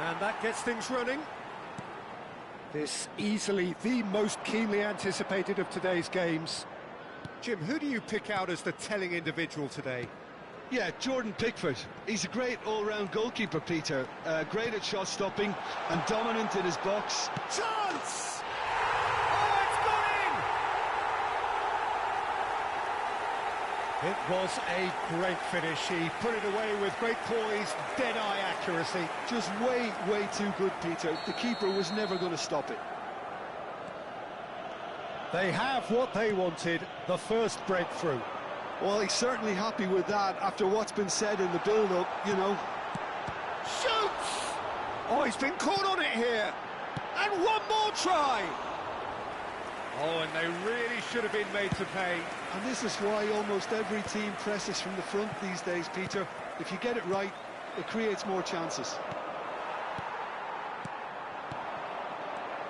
And that gets things running. This easily the most keenly anticipated of today's games. Jim, who do you pick out as the telling individual today? Yeah, Jordan Pickford. He's a great all-round goalkeeper, Peter. Great at shot stopping and dominant in his box. Chance! Oh, it's gone in! It was a great finish. He put it away with great poise, dead-eye accuracy. Just way too good, Peter. The keeper was never going to stop it. They have what they wanted, the first breakthrough. Well, he's certainly happy with that after what's been said in the build-up, you know. Shoots! Oh, he's been caught on it here. And one more try. Oh, and they really should have been made to pay. And this is why almost every team presses from the front these days, Peter. If you get it right, it creates more chances.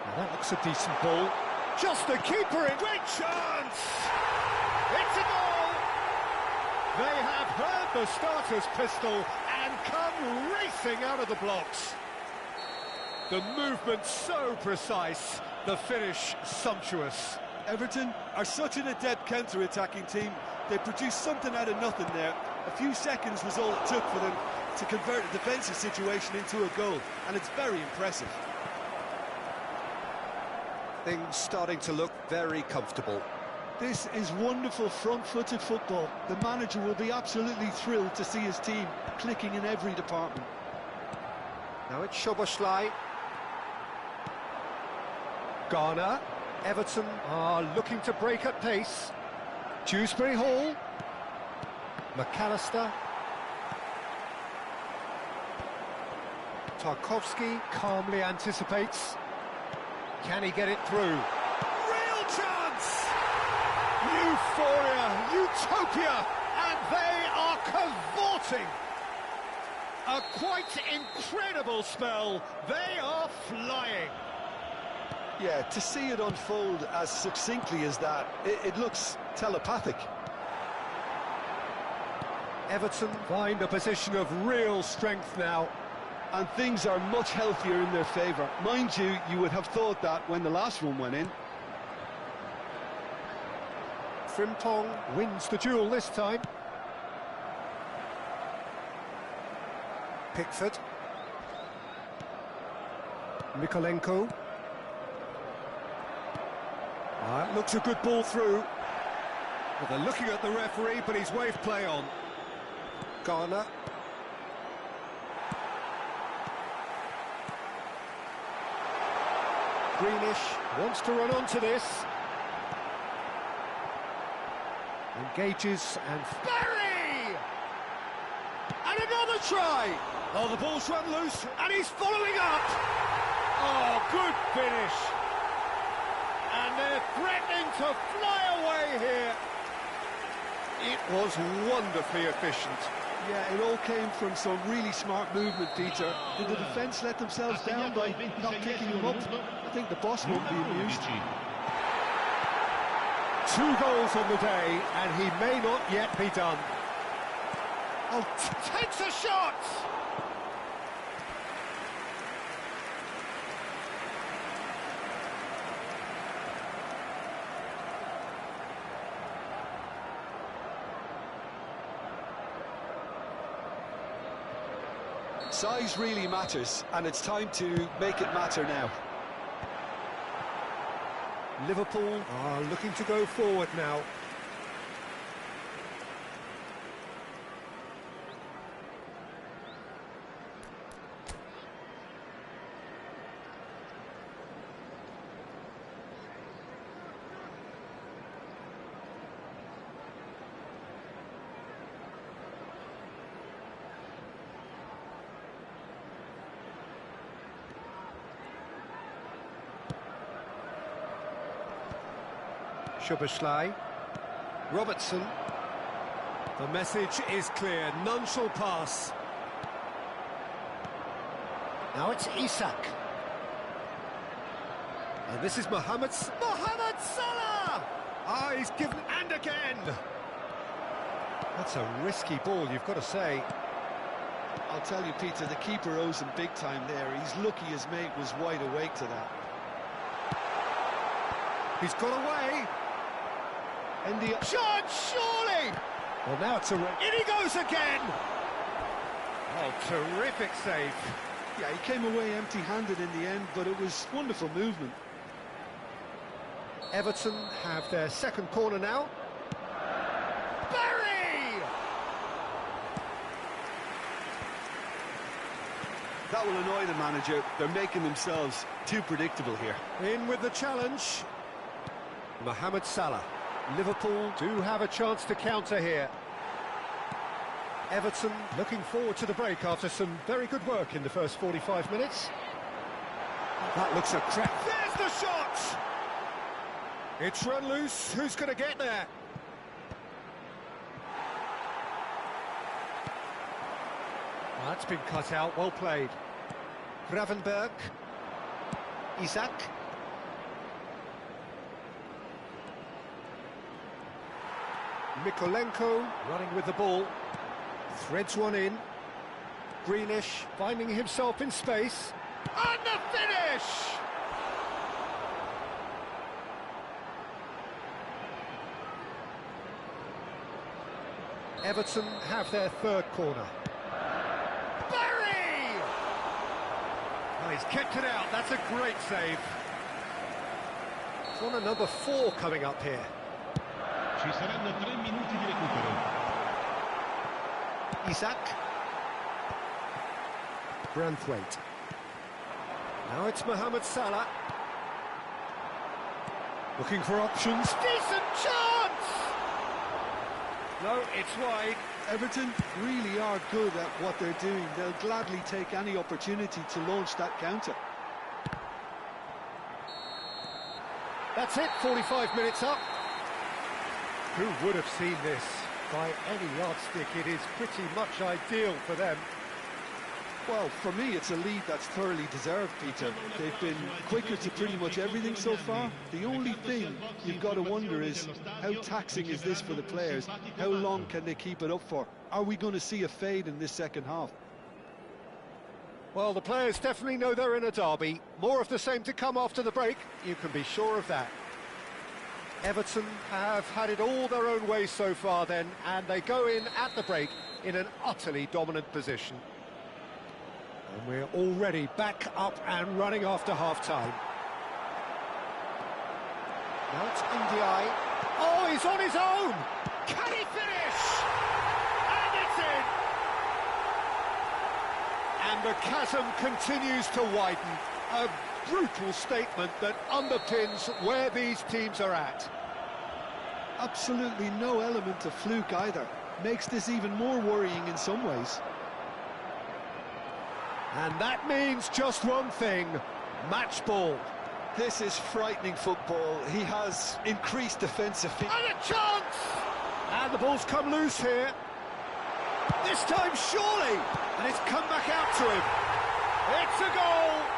Now that looks a decent ball. Just the keeper in. Great chance! It's a goal! They have heard the starter's pistol and come racing out of the blocks. The movement so precise, the finish sumptuous. Everton are such an adept counter-attacking team. They produced something out of nothing there. A few seconds was all it took for them to convert a defensive situation into a goal, and it's very impressive. Things starting to look very comfortable. This is wonderful front-footed football. The manager will be absolutely thrilled to see his team clicking in every department. Now it's Szoboszlai. Garner. Everton are looking to break at pace. Dewsbury Hall. McAllister. Tarkowski calmly anticipates. Can he get it through? Real chance! Euphoria, utopia, and they are cavorting. A quite incredible spell. They are flying. Yeah, to see it unfold as succinctly as that, it looks telepathic. Everton find a position of real strength now. And things are much healthier in their favour. Mind you, you would have thought that when the last one went in. Frimpong wins the duel this time. Pickford. Mikolenko. That looks a good ball through. Well, they're looking at the referee, but he's waved play on. Garner. Greenish wants to run onto this. Engages and... Barry! And another try! Oh, the ball's run loose, and he's following up! Oh, good finish! And they're threatening to fly away here. It was wonderfully efficient. Yeah, it all came from some really smart movement, Peter. Did the defence let themselves down by not picking them up? I think the boss won't be amused. 2 goals on the day, and he may not yet be done. Oh, takes a shot! Size really matters, and it's time to make it matter now. Liverpool are looking to go forward now. Szoboszlai. Robertson. The message is clear, none shall pass. Now it's Isak. And this is Mohamed Salah! Ah, he's given, and again! That's a risky ball, you've got to say. I'll tell you, Peter, the keeper owes him big time there. He's lucky his mate was wide awake to that. He's got away. And the shot, surely! Well, now it's a... In he goes again! Oh, terrific save. Yeah, he came away empty-handed in the end, but it was wonderful movement. Everton have their second corner now. Barry! That will annoy the manager. They're making themselves too predictable here. In with the challenge. Mohamed Salah. Liverpool do have a chance to counter here. Everton looking forward to the break after some very good work in the first 45 minutes. That looks a crack. There's the shot! It's run loose. Who's going to get there? That's been cut out. Well played. Gravenberg. Isaac. Mikolenko running with the ball. Threads one in. Greenish finding himself in space. And the finish! Everton have their third corner. Barry! Well, he's kept it out. That's a great save. Corner number 4 coming up here. Ci saranno 3 minuti di recupero. Isaac. Branthwaite. Now it's Mohamed Salah. Looking for options. Decent chance! No, it's wide. Everton really are good at what they're doing. They'll gladly take any opportunity to launch that counter. That's it, 45 minutes up. Who would have seen this? By any yardstick, it is pretty much ideal for them. Well, for me, it's a lead that's thoroughly deserved, Peter. They've been quicker to pretty much everything so far. The only thing you've got to wonder is, how taxing is this for the players? How long can they keep it up for? Are we going to see a fade in this second half? Well, the players definitely know they're in a derby. More of the same to come after the break, you can be sure of that. Everton have had it all their own way so far then, and they go in at the break in an utterly dominant position. And we're already back up and running after half-time. Now it's Ndiaye. Oh, he's on his own! Can he finish? And it's in! And the chasm continues to widen. A brutal statement that underpins where these teams are at. Absolutely no element of fluke either. Makes this even more worrying in some ways. And that means just one thing, match ball. This is frightening football. He has increased defensive... And a chance! And the ball's come loose here. This time, surely! And it's come back out to him. It's a goal!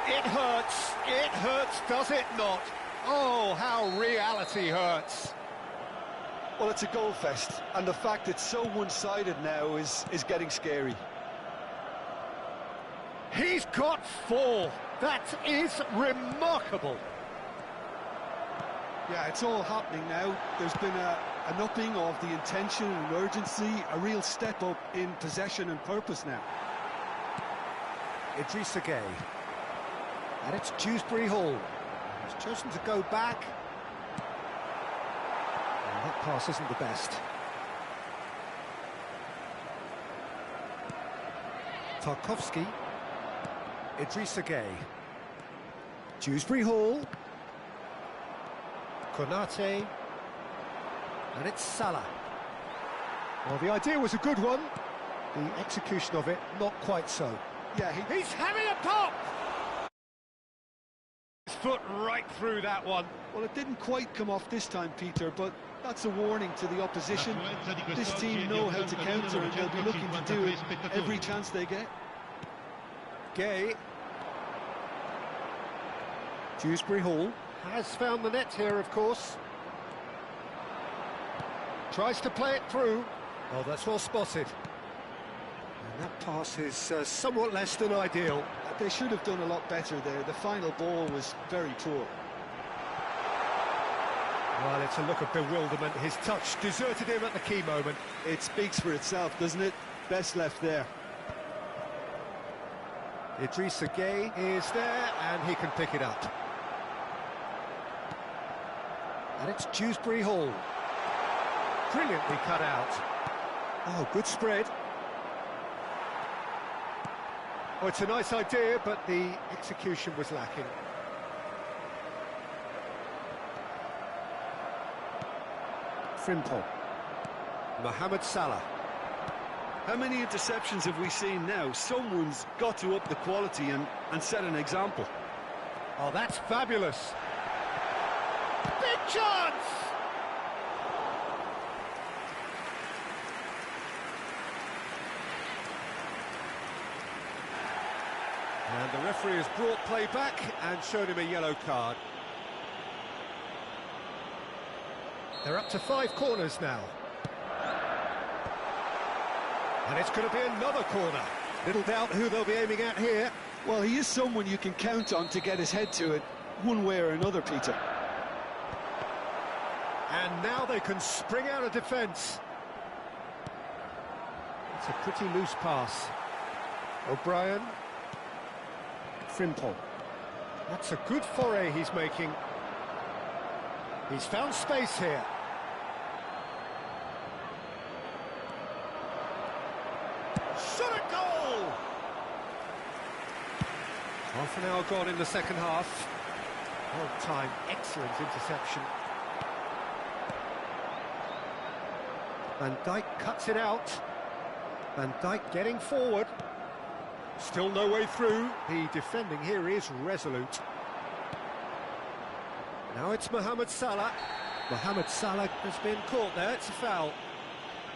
It hurts, does it not? Oh, how reality hurts. Well, it's a goal fest, and the fact it's so one-sided now is getting scary. He's got 4. That is remarkable. Yeah, it's all happening now. There's been an upping of the intention and urgency, a real step up in possession and purpose now. Idrissa Gueye. And it's Dewsbury Hall. He's chosen to go back. And that pass isn't the best. Tarkowski. Idrissa Gueye. Dewsbury Hall. Konate. And it's Salah. Well, the idea was a good one. The execution of it, not quite so. Yeah, he's having a pop! His foot right through that one. Well, it didn't quite come off this time, Peter, but that's a warning to the opposition. This team know how to counter, and they'll be looking to do it every chance they get. Gueye. Dewsbury Hall has found the net here, of course. Tries to play it through. Oh, that's well spotted. And that pass is somewhat less than ideal. They should have done a lot better there. The final ball was very poor. Well, it's a look of bewilderment. His touch deserted him at the key moment. It speaks for itself, doesn't it? Best left there. Idrissa Gueye is there, and he can pick it up. And it's Dewsbury Hall. Brilliantly cut out. Oh, good spread. Oh, it's a nice idea, but the execution was lacking. Frimpong. Mohamed Salah. How many interceptions have we seen now? Someone's got to up the quality and set an example. Oh, that's fabulous. Big chance! And the referee has brought play back and shown him a yellow card. They're up to 5 corners now. And it's going to be another corner. Little doubt who they'll be aiming at here. Well, he is someone you can count on to get his head to it, one way or another, Peter. And now they can spring out of defence. It's a pretty loose pass. O'Brien. Frimpong. That's a good foray he's making. He's found space here. Shot a goal! Half an hour gone in the second half. Well timed, excellent interception. Van Dijk cuts it out. Van Dijk getting forward. Still no way through. The defending here is resolute. Now it's Mohamed Salah. Mohamed Salah has been caught there. It's a foul.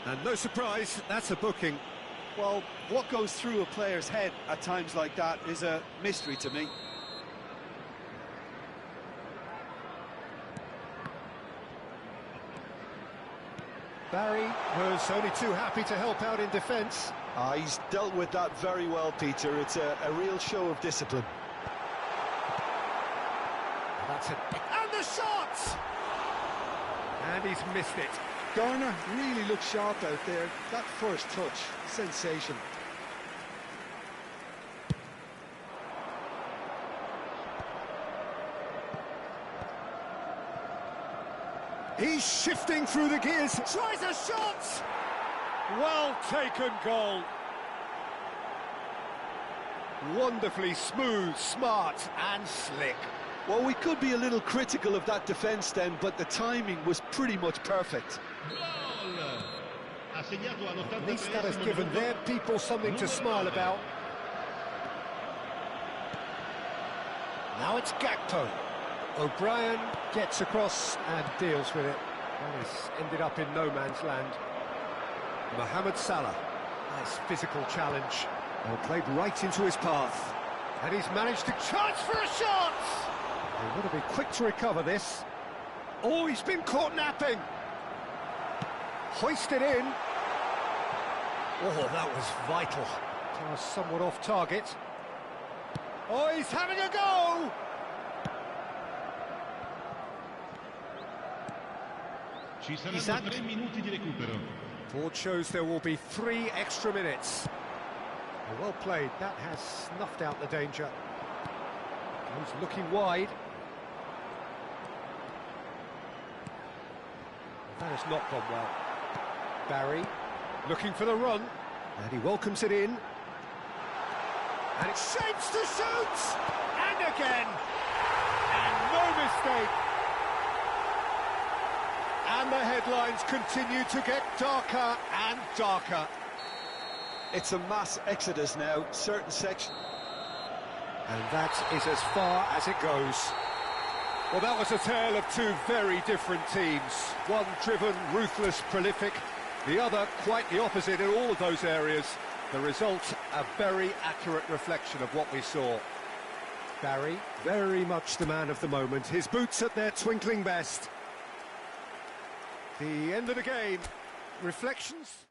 And no surprise, that's a booking. Well, what goes through a player's head at times like that is a mystery to me. Barry was only too happy to help out in defence. He's dealt with that very well, Peter. It's a real show of discipline. That's it. And the shot! And he's missed it. Garner really looked sharp out there. That first touch, sensation. He's shifting through the gears. Tries a shot! Well taken goal. Wonderfully smooth, smart and slick. Well, we could be a little critical of that defence then, but the timing was pretty much perfect. At least that has given their people something to smile about. Now it's Gakpo. O'Brien gets across and deals with it. And it's ended up in no man's land. Mohamed Salah. Nice physical challenge. Well, played right into his path. And he's managed to chance for a shot! They want to be quick to recover this. Oh, he's been caught napping. Hoisted in. Oh, that was vital. That was somewhat off target. Oh, he's having a go! Ci saranno 3 minuti di recupero. Board shows there will be 3 extra minutes. Well played. That has snuffed out the danger. He's looking wide. That has not gone well. Barry looking for the run. And he welcomes it in. And it shapes to shoot! And again! And no mistake! And the headlines continue to get darker and darker. It's a mass exodus now, certain sections. And that is as far as it goes. Well, that was a tale of 2 very different teams. One driven, ruthless, prolific. The other quite the opposite in all of those areas. The result, a very accurate reflection of what we saw. Barry, very much the man of the moment. His boots at their twinkling best. The end of the game. Reflections?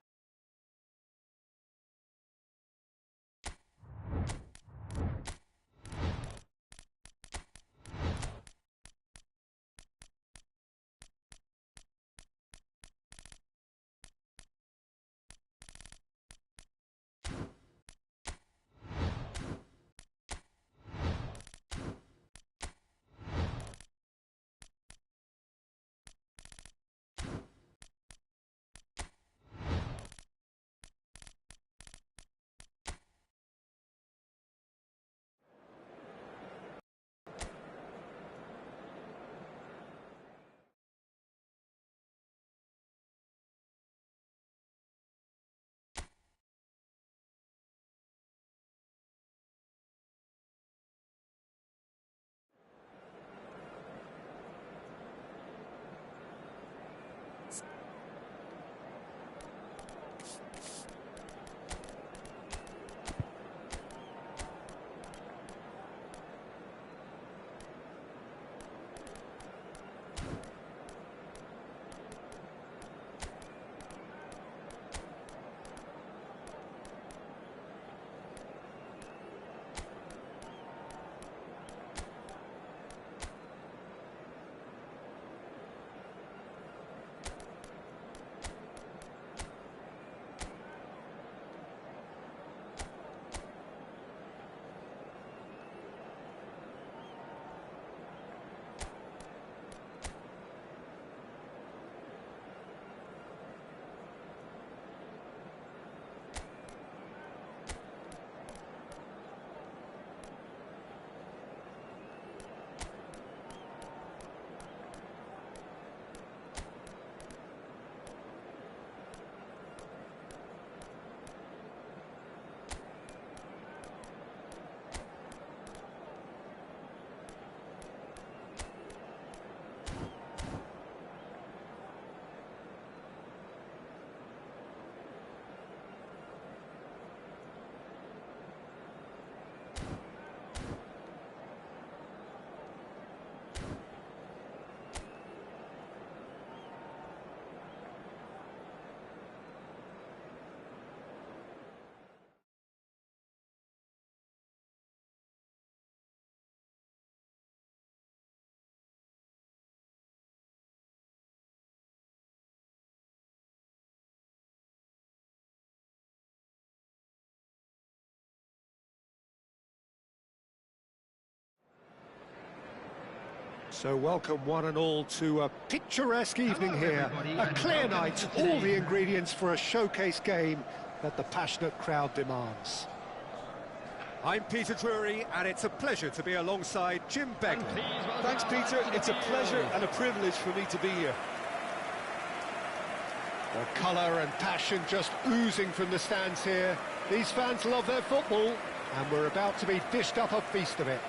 So welcome one and all to a picturesque evening here. A clear night, all the ingredients for a showcase game that the passionate crowd demands. I'm Peter Drury, and it's a pleasure to be alongside Jim Beglin. Thanks, Peter. It's a pleasure and a privilege for me to be here. The colour and passion just oozing from the stands here. These fans love their football, and we're about to be dished up a feast of it.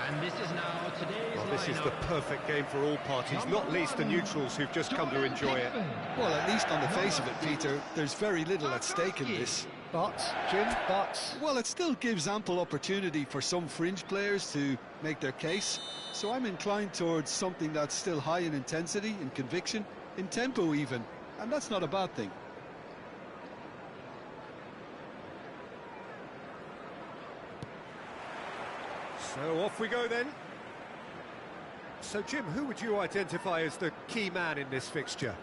And this is now today's Well, this is the perfect game for all parties, not least the neutrals who've just come to enjoy it. Well, at least on the face of it, Peter, there's very little at stake in this. But, Jim, Well, it still gives ample opportunity for some fringe players to make their case. So I'm inclined towards something that's still high in intensity, in conviction, in tempo even. And that's not a bad thing. So off we go then. So Jim, who would you identify as the key man in this fixture?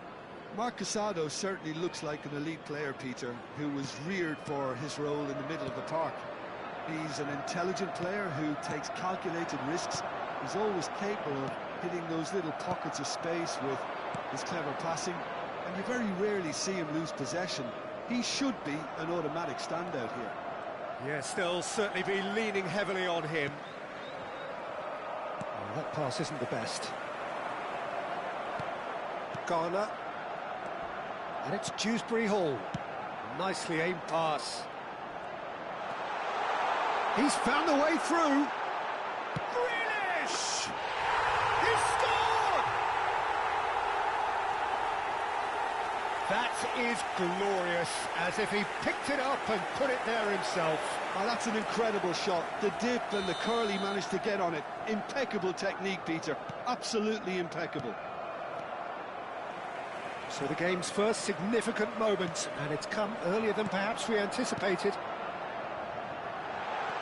Marc Casado certainly looks like an elite player, Peter, who was reared for his role in the middle of the park. He's an intelligent player who takes calculated risks. He's always capable of hitting those little pockets of space with his clever passing, and you very rarely see him lose possession. He should be an automatic standout here. Yes, they'll certainly be leaning heavily on him. Oh, that pass isn't the best. Garner. And it's Dewsbury Hall. Nicely aimed pass. He's found the way through. Grealish! He scored! That is glorious, as if he picked it up and put it there himself. Oh, that's an incredible shot. The dip and the curl he managed to get on it. Impeccable technique, Peter. Absolutely impeccable. So the game's first significant moment, and it's come earlier than perhaps we anticipated.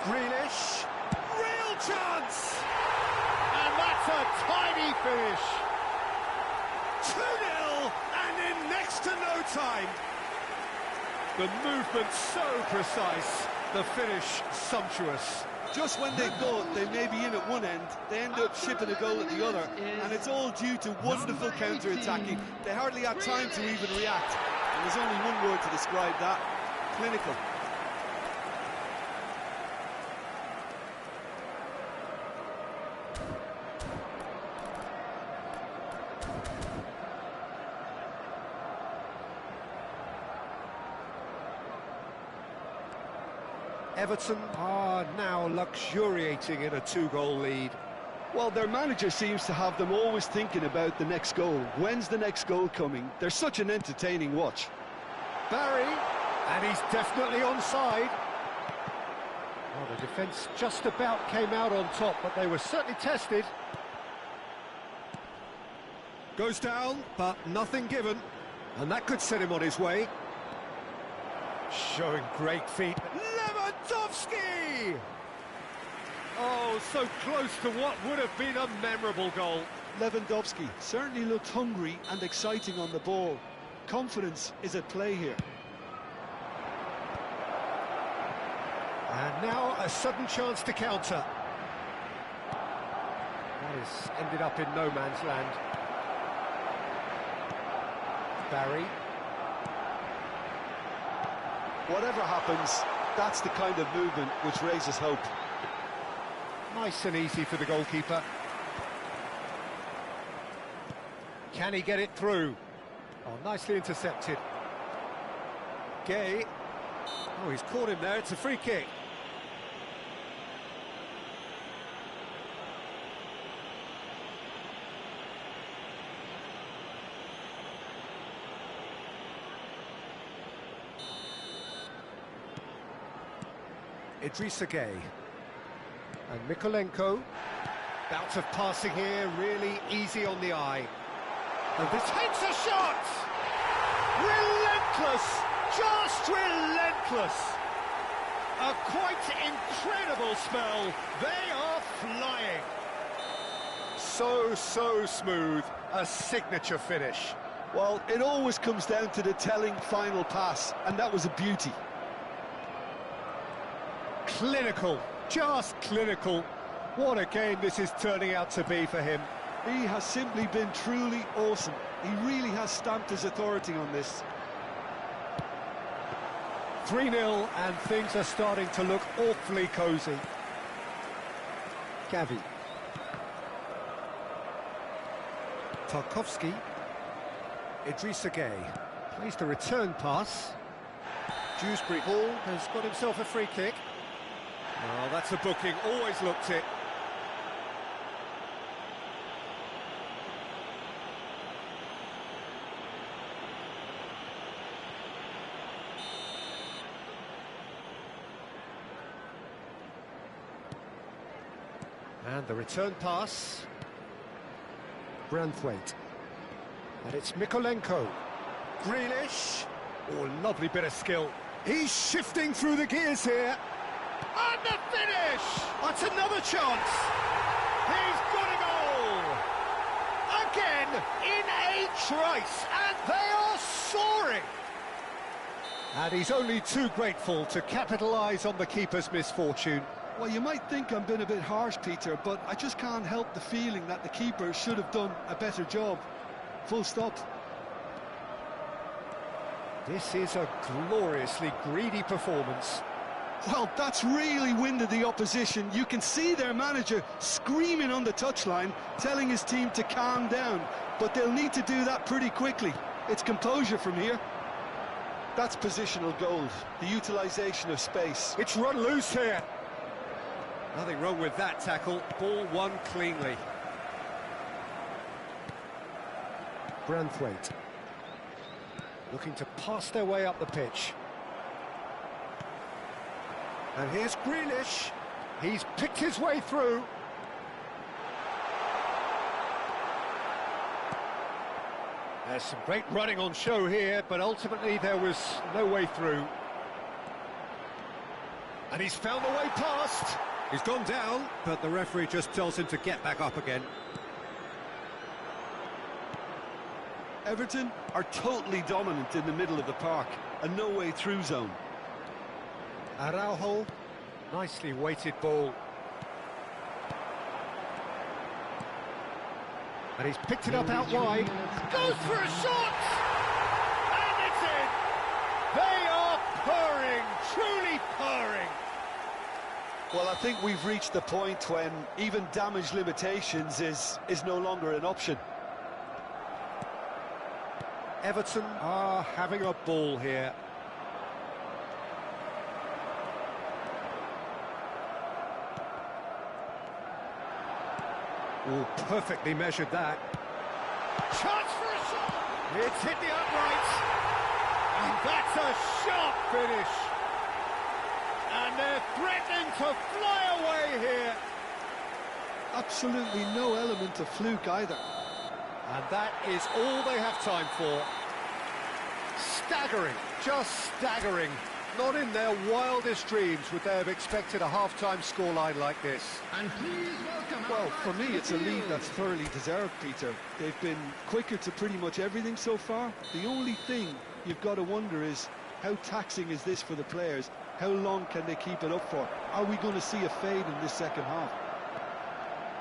Grealish, real chance! And that's a tiny finish. 2-0, and in next to no time. The movement so precise, the finish sumptuous. Just when they thought they may be in at one end, they end up shipping a goal at the other, and it's all due to wonderful counter-attacking. They hardly had time to even react, and there's only one word to describe that: clinical. Everton are now luxuriating in a two-goal lead. Well, their manager seems to have them always thinking about the next goal. When's the next goal coming? They're such an entertaining watch. Barry, and he's definitely onside. Well, the defence just about came out on top, but they were certainly tested. Goes down, but nothing given, and that could set him on his way. Showing great feet. Lewandowski! Oh, so close to what would have been a memorable goal. Lewandowski certainly looked hungry and exciting on the ball. Confidence is at play here. And now a sudden chance to counter. That has ended up in no man's land. Barry. Whatever happens, that's the kind of movement which raises hope. Nice and easy for the goalkeeper. Can he get it through? Oh, nicely intercepted. Gay. Oh, he's caught him there. It's a free kick. Idrissa Gay. And Mikolenko. Bout of passing here, really easy on the eye. And this takes a shot! Relentless! Just relentless! A quite incredible spell. They are flying. So smooth. A signature finish. Well, it always comes down to the telling final pass, and that was a beauty. clinical, just clinical. What a game this is turning out to be for him. He has simply been truly awesome. He really has stamped his authority on this. 3-0 and things are starting to look awfully cosy. Gavi. Tarkovsky. Idrissa Gueye plays the return pass. Dewsbury Hall has got himself a free kick. Oh, that's a booking, always looked it. And the return pass. Branthwaite. And it's Mykolenko. Grealish. Oh, lovely bit of skill. He's shifting through the gears here. And the finish! That's another chance. He's got a goal. Again, in a trice. And they are soaring. And he's only too grateful to capitalise on the keeper's misfortune. Well, you might think I'm being a bit harsh, Peter, but I just can't help the feeling that the keeper should have done a better job. Full stop. This is a gloriously greedy performance. Well, that's really winded the opposition. You can see their manager screaming on the touchline, telling his team to calm down. But they'll need to do that pretty quickly. It's composure from here. That's positional gold, the utilisation of space. It's run loose here. Nothing wrong with that tackle. Ball won cleanly. Branthwaite. Looking to pass their way up the pitch. And here's Grealish. He's picked his way through. There's some great running on show here, but ultimately there was no way through. And he's found the way past. He's gone down, but the referee just tells him to get back up again. Everton are totally dominant in the middle of the park, a no-way-through zone. Araujo, nicely weighted ball. And he's picked it up out wide. Goes for a shot! And it's in! They are purring, truly purring. Well, I think we've reached the point when even damage limitations is no longer an option. Everton are having a ball here. Oh, perfectly measured that. Chance for a shot! It's hit the uprights. And that's a sharp finish. And they're threatening to fly away here. Absolutely no element of fluke either. And that is all they have time for. Staggering, just staggering. Not in their wildest dreams would they have expected a half-time scoreline like this. And please welcome. Well, for me, it's a lead that's thoroughly deserved, Peter. They've been quicker to pretty much everything so far. The only thing you've got to wonder is, how taxing is this for the players? How long can they keep it up for? Are we going to see a fade in this second half?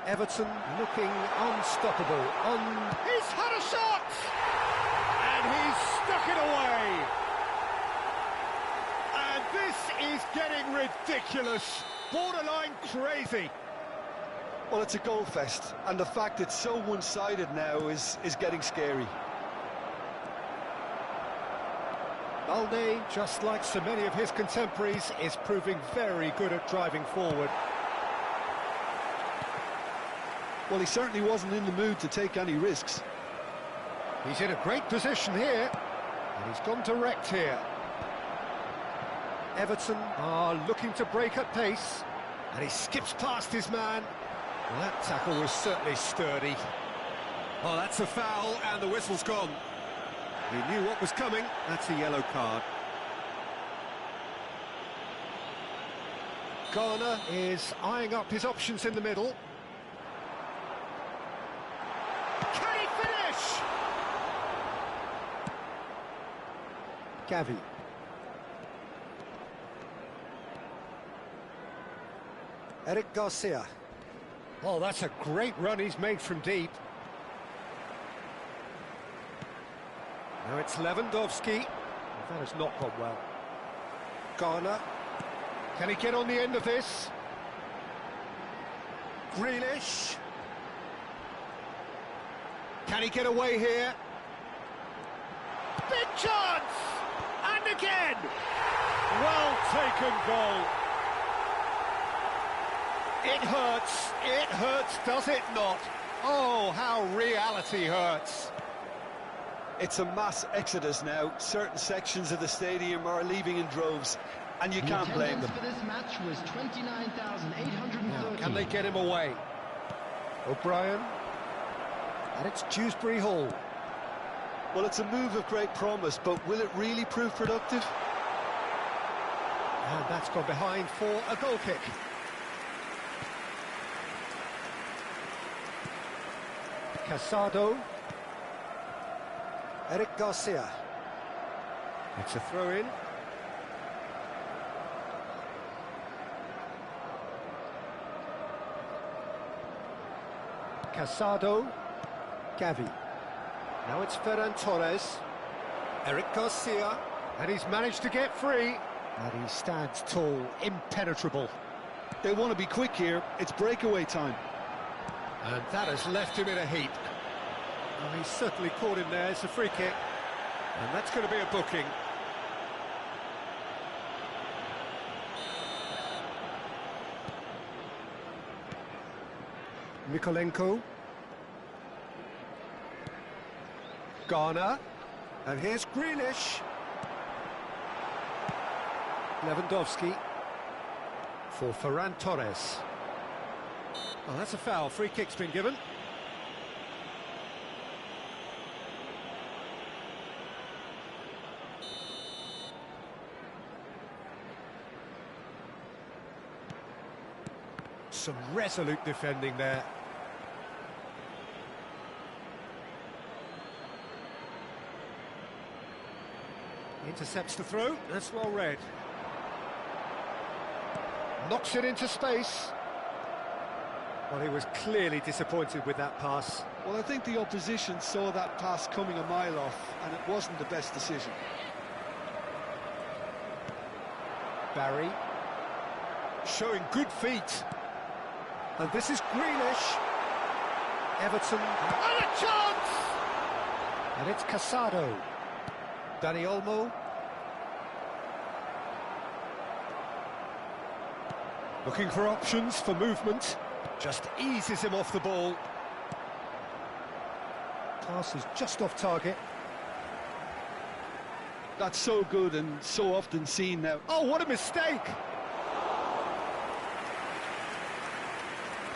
Everton looking unstoppable. He's had a shot! And he's stuck it away! And this is getting ridiculous. Borderline crazy. Well, it's a goal fest, and the fact it's so one-sided now is getting scary. Balde, just like so many of his contemporaries, is proving very good at driving forward. Well, he certainly wasn't in the mood to take any risks. He's in a great position here, and he's gone direct here. Everton are looking to break at pace, and he skips past his man. Well, that tackle was certainly sturdy. Oh, that's a foul, and the whistle's gone. He knew what was coming. That's a yellow card. Garner is eyeing up his options in the middle. Can he finish? Gavi. Eric Garcia. Oh, that's a great run he's made from deep. Now it's Lewandowski. That has not gone well. Garner. Can he get on the end of this? Grealish. Can he get away here? Big chance! And again! Well taken goal. It hurts, does it not? Oh, how reality hurts. It's a mass exodus now. Certain sections of the stadium are leaving in droves, and you can't blame them. For this match was 29,830. Can they get him away? O'Brien. And it's Dewsbury Hall. Well, it's a move of great promise, but will it really prove productive? And that's gone behind for a goal kick. Casado. Eric Garcia. It's a throw-in. Casado. Gavi. Now it's Ferran Torres. Eric Garcia. And he's managed to get free. And he stands tall, impenetrable. They want to be quick here. It's breakaway time. And that has left him in a heap. Well, he's certainly caught him there. It's a free kick. And that's going to be a booking. Mykolenko. Garner. And here's Grealish. Lewandowski. For Ferran Torres. Oh, that's a foul. Free kick's been given. Some resolute defending there. Intercepts the throw. That's well read. Knocks it into space. Well, he was clearly disappointed with that pass. Well, I think the opposition saw that pass coming a mile off, and it wasn't the best decision. Barry. Showing good feet. And this is Grealish. Everton. And a chance! And it's Casado. Dani Olmo. Looking for options for movement. Just eases him off the ball. Pass is just off target. That's so good and so often seen now. Oh, what a mistake!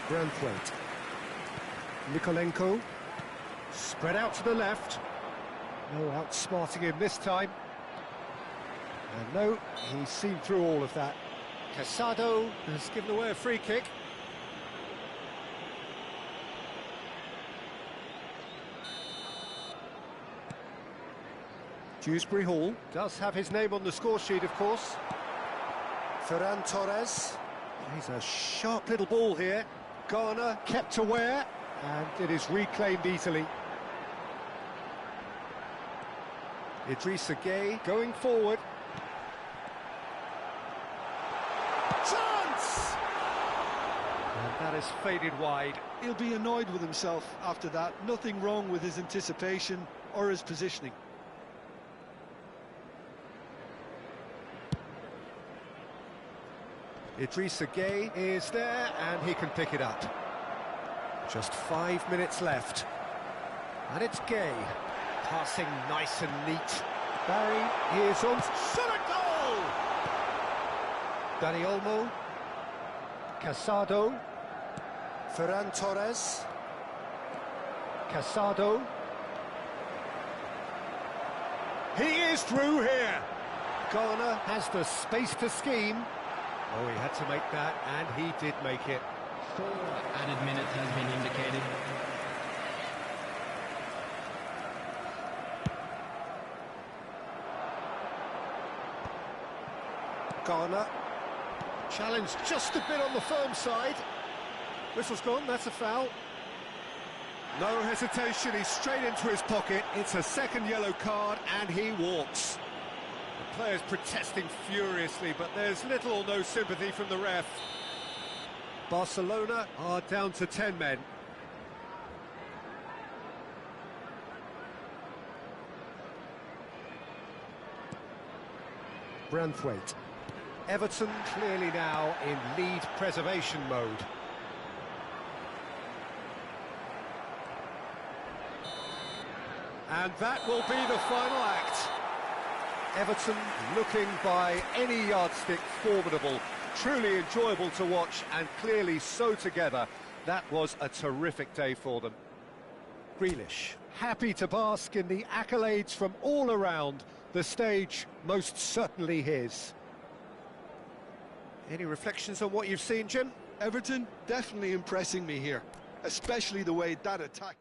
Branthwaite. Mykolenko. Spread out to the left. No outsmarting him this time. And no, he's seen through all of that. Casado has given away a free kick. Dewsbury Hall does have his name on the score sheet, of course. Ferran Torres. He's a sharp little ball here. Garner kept aware, and it is reclaimed easily. Idrissa Gueye going forward. Chance! And that has faded wide. He'll be annoyed with himself after that. Nothing wrong with his anticipation or his positioning. Idrissa Gueye is there, and he can pick it up. Just 5 minutes left. And it's Gueye. Passing nice and neat. Barry is on. Shot a goal! Dani Olmo. Casado. Ferran Torres. Casado. He is through here. Garner has the space to scheme. Oh, he had to make that, and he did make it. 4 added minutes has been indicated. Garner. Challenge just a bit on the firm side. Whistle's gone, that's a foul. No hesitation, he's straight into his pocket. It's a second yellow card, and he walks. The player's protesting furiously, but there's little or no sympathy from the ref. Barcelona are down to 10 men. Branthwaite. Everton clearly now in lead preservation mode. And that will be the final act. Everton looking by any yardstick formidable, truly enjoyable to watch, and clearly so together. That was a terrific day for them. Grealish, happy to bask in the accolades from all around, the stage most certainly his. Any reflections on what you've seen, Jim? Everton definitely impressing me here, especially the way that attack.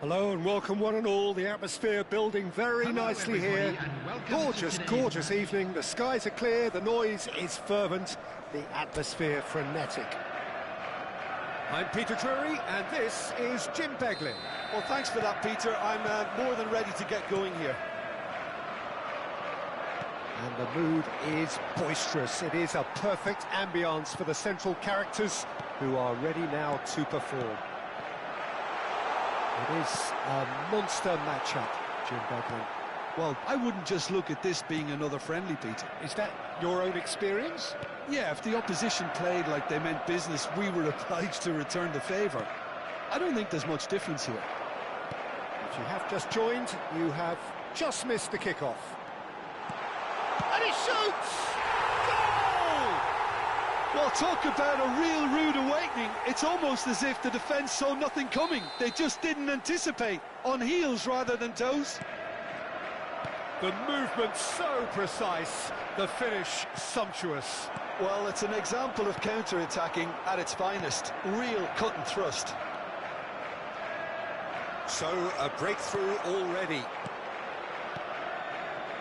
Hello and welcome one and all. The atmosphere building very nicely here. Gorgeous, gorgeous evening. The skies are clear, the noise is fervent, the atmosphere frenetic. I'm Peter Drury and this is Jim Beglin. Well, thanks for that, Peter. I'm more than ready to get going here. And the mood is boisterous. It is a perfect ambience for the central characters who are ready now to perform. It is a monster matchup, Jim Beglin. Well, I wouldn't just look at this being another friendly, Peter. Is that your own experience? Yeah, if the opposition played like they meant business, we were obliged to return the favour. I don't think there's much difference here. If you have just joined, you have just missed the kickoff. And he shoots! Goal! Well, talk about a real rude awakening. It's almost as if the defence saw nothing coming. They just didn't anticipate. On heels rather than toes. The movement so precise, the finish sumptuous. Well, it's an example of counter-attacking at its finest. Real cut and thrust. So, a breakthrough already.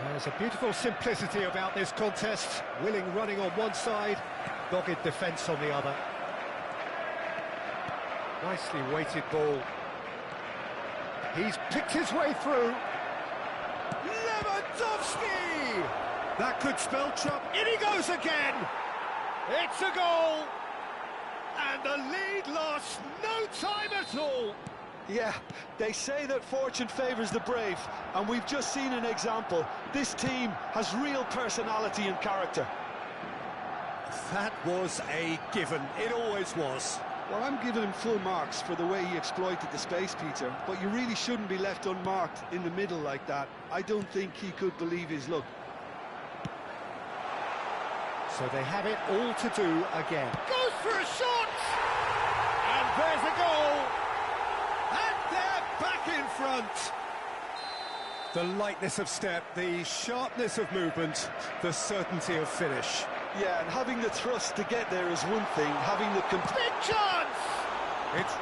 There's a beautiful simplicity about this contest. Willing running on one side, dogged defence on the other. Nicely weighted ball. He's picked his way through. Lewandowski! That could spell trouble. In he goes again! It's a goal! And the lead lost no time at all! Yeah, they say that fortune favours the brave, and we've just seen an example. This team has real personality and character. That was a given. It always was. Well, I'm giving him full marks for the way he exploited the space, Peter, but you really shouldn't be left unmarked in the middle like that. I don't think he could believe his luck. So they have it all to do again. Goes for a shot! And there's a goal! And they're back in front! The lightness of step, the sharpness of movement, the certainty of finish. Yeah, and having the thrust to get there is one thing, having the Big chance!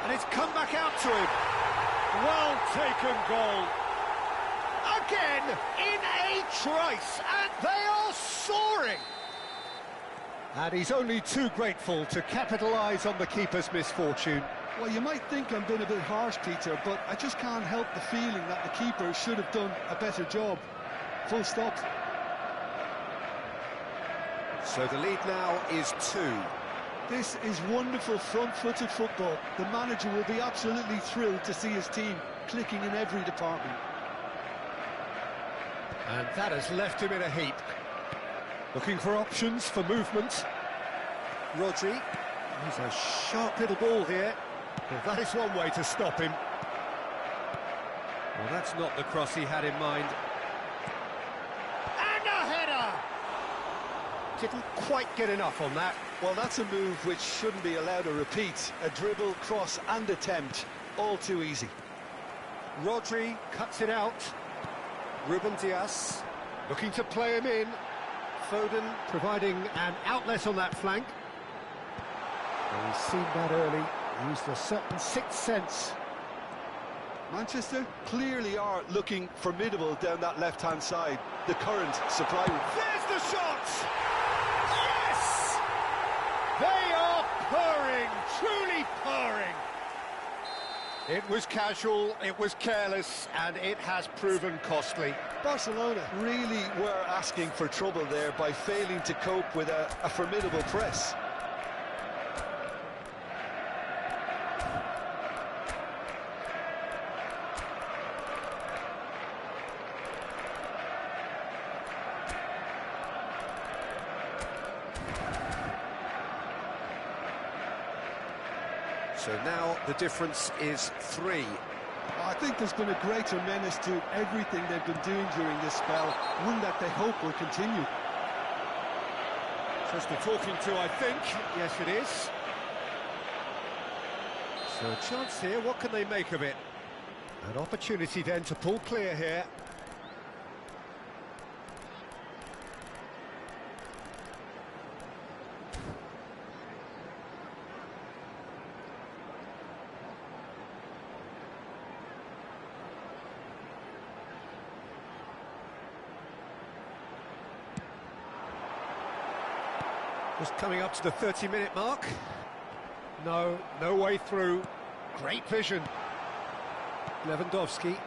It's come back out to him. Well taken goal. Again, in a trice, and they are soaring. And he's only too grateful to capitalise on the keeper's misfortune. Well, you might think I'm being a bit harsh, Peter, but I just can't help the feeling that the keeper should have done a better job. Full stop. So the lead now is 2. This is wonderful front-footed football. The manager will be absolutely thrilled to see his team clicking in every department. And that has left him in a heap. Looking for options for movement. Rodri. He's a sharp little ball here. Well, that is one way to stop him. Well, that's not the cross he had in mind. And a header! Didn't quite get enough on that. Well, that's a move which shouldn't be allowed to repeat. A dribble, cross and attempt. All too easy. Rodri cuts it out. Ruben Dias looking to play him in. Foden providing an outlet on that flank. Well, he's seen that early. Used a certain sixth sense. Manchester clearly are looking formidable down that left-hand side. The current supply. There's the shot! Yes! They are purring, truly purring. It was casual, it was careless, and it has proven costly. Barcelona really were asking for trouble there by failing to cope with a formidable press. So now the difference is 3. I think there's been a greater menace to everything they've been doing during this spell, one that they hope will continue. Just the talking to, I think. Yes, it is. So a chance here, what can they make of it? An opportunity then to pull clear here. Just coming up to the 30-minute mark. No way through. Great vision. Lewandowski.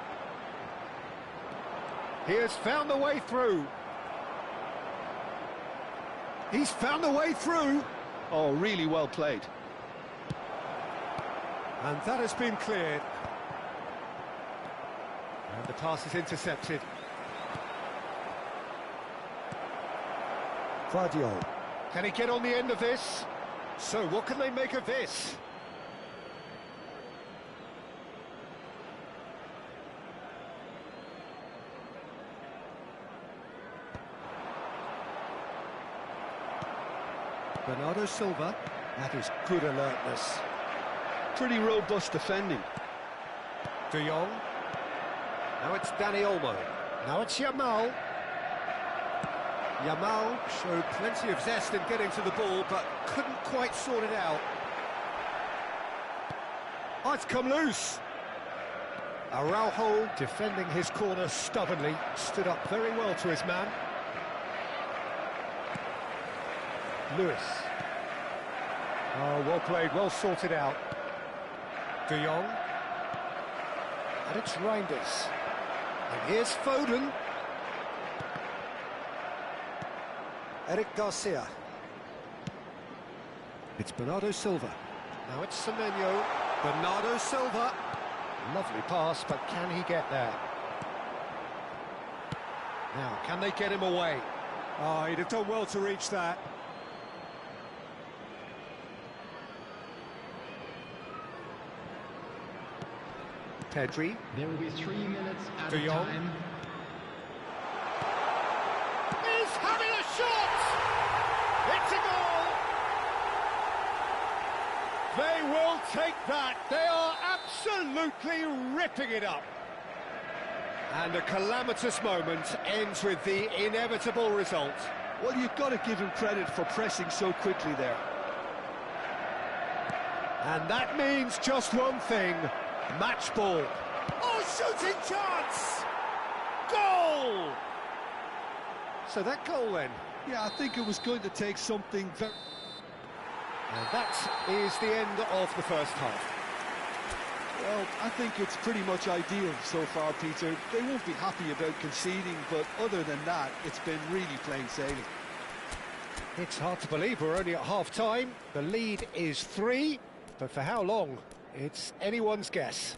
He has found the way through. He's found a way through. Oh, really well played. And that has been cleared. And the pass is intercepted. Guardiola. Can he get on the end of this? So what can they make of this? Bernardo Silva. That is good alertness. Pretty robust defending. De Jong. Now it's Danny Olmo. Now it's Yamal. Yamal showed plenty of zest in getting to the ball, but couldn't quite sort it out. Oh, it's come loose. Araujo defending his corner stubbornly. Stood up very well to his man. Lewis. Oh, well played, well sorted out. De Jong. And it's Reinders. And here's Foden. Eric Garcia. It's Bernardo Silva. Now it's Semenyo. Bernardo Silva. Lovely pass, but can he get there? Now, can they get him away? Oh, he'd have done well to reach that. Pedri. There will be 3 minutes at De a Jong. time. He's having a shot! It's a goal! They will take that. They are absolutely ripping it up. And a calamitous moment ends with the inevitable result. Well, you've got to give him credit for pressing so quickly there. And that means just one thing. Match ball. Oh, shooting chance! Goal! So that goal then. Yeah, I think it was going to take something very... And that is the end of the first half. Well, I think it's pretty much ideal so far, Peter. They won't be happy about conceding, but other than that, it's been really plain sailing. It's hard to believe we're only at half-time. The lead is 3, but for how long? It's anyone's guess.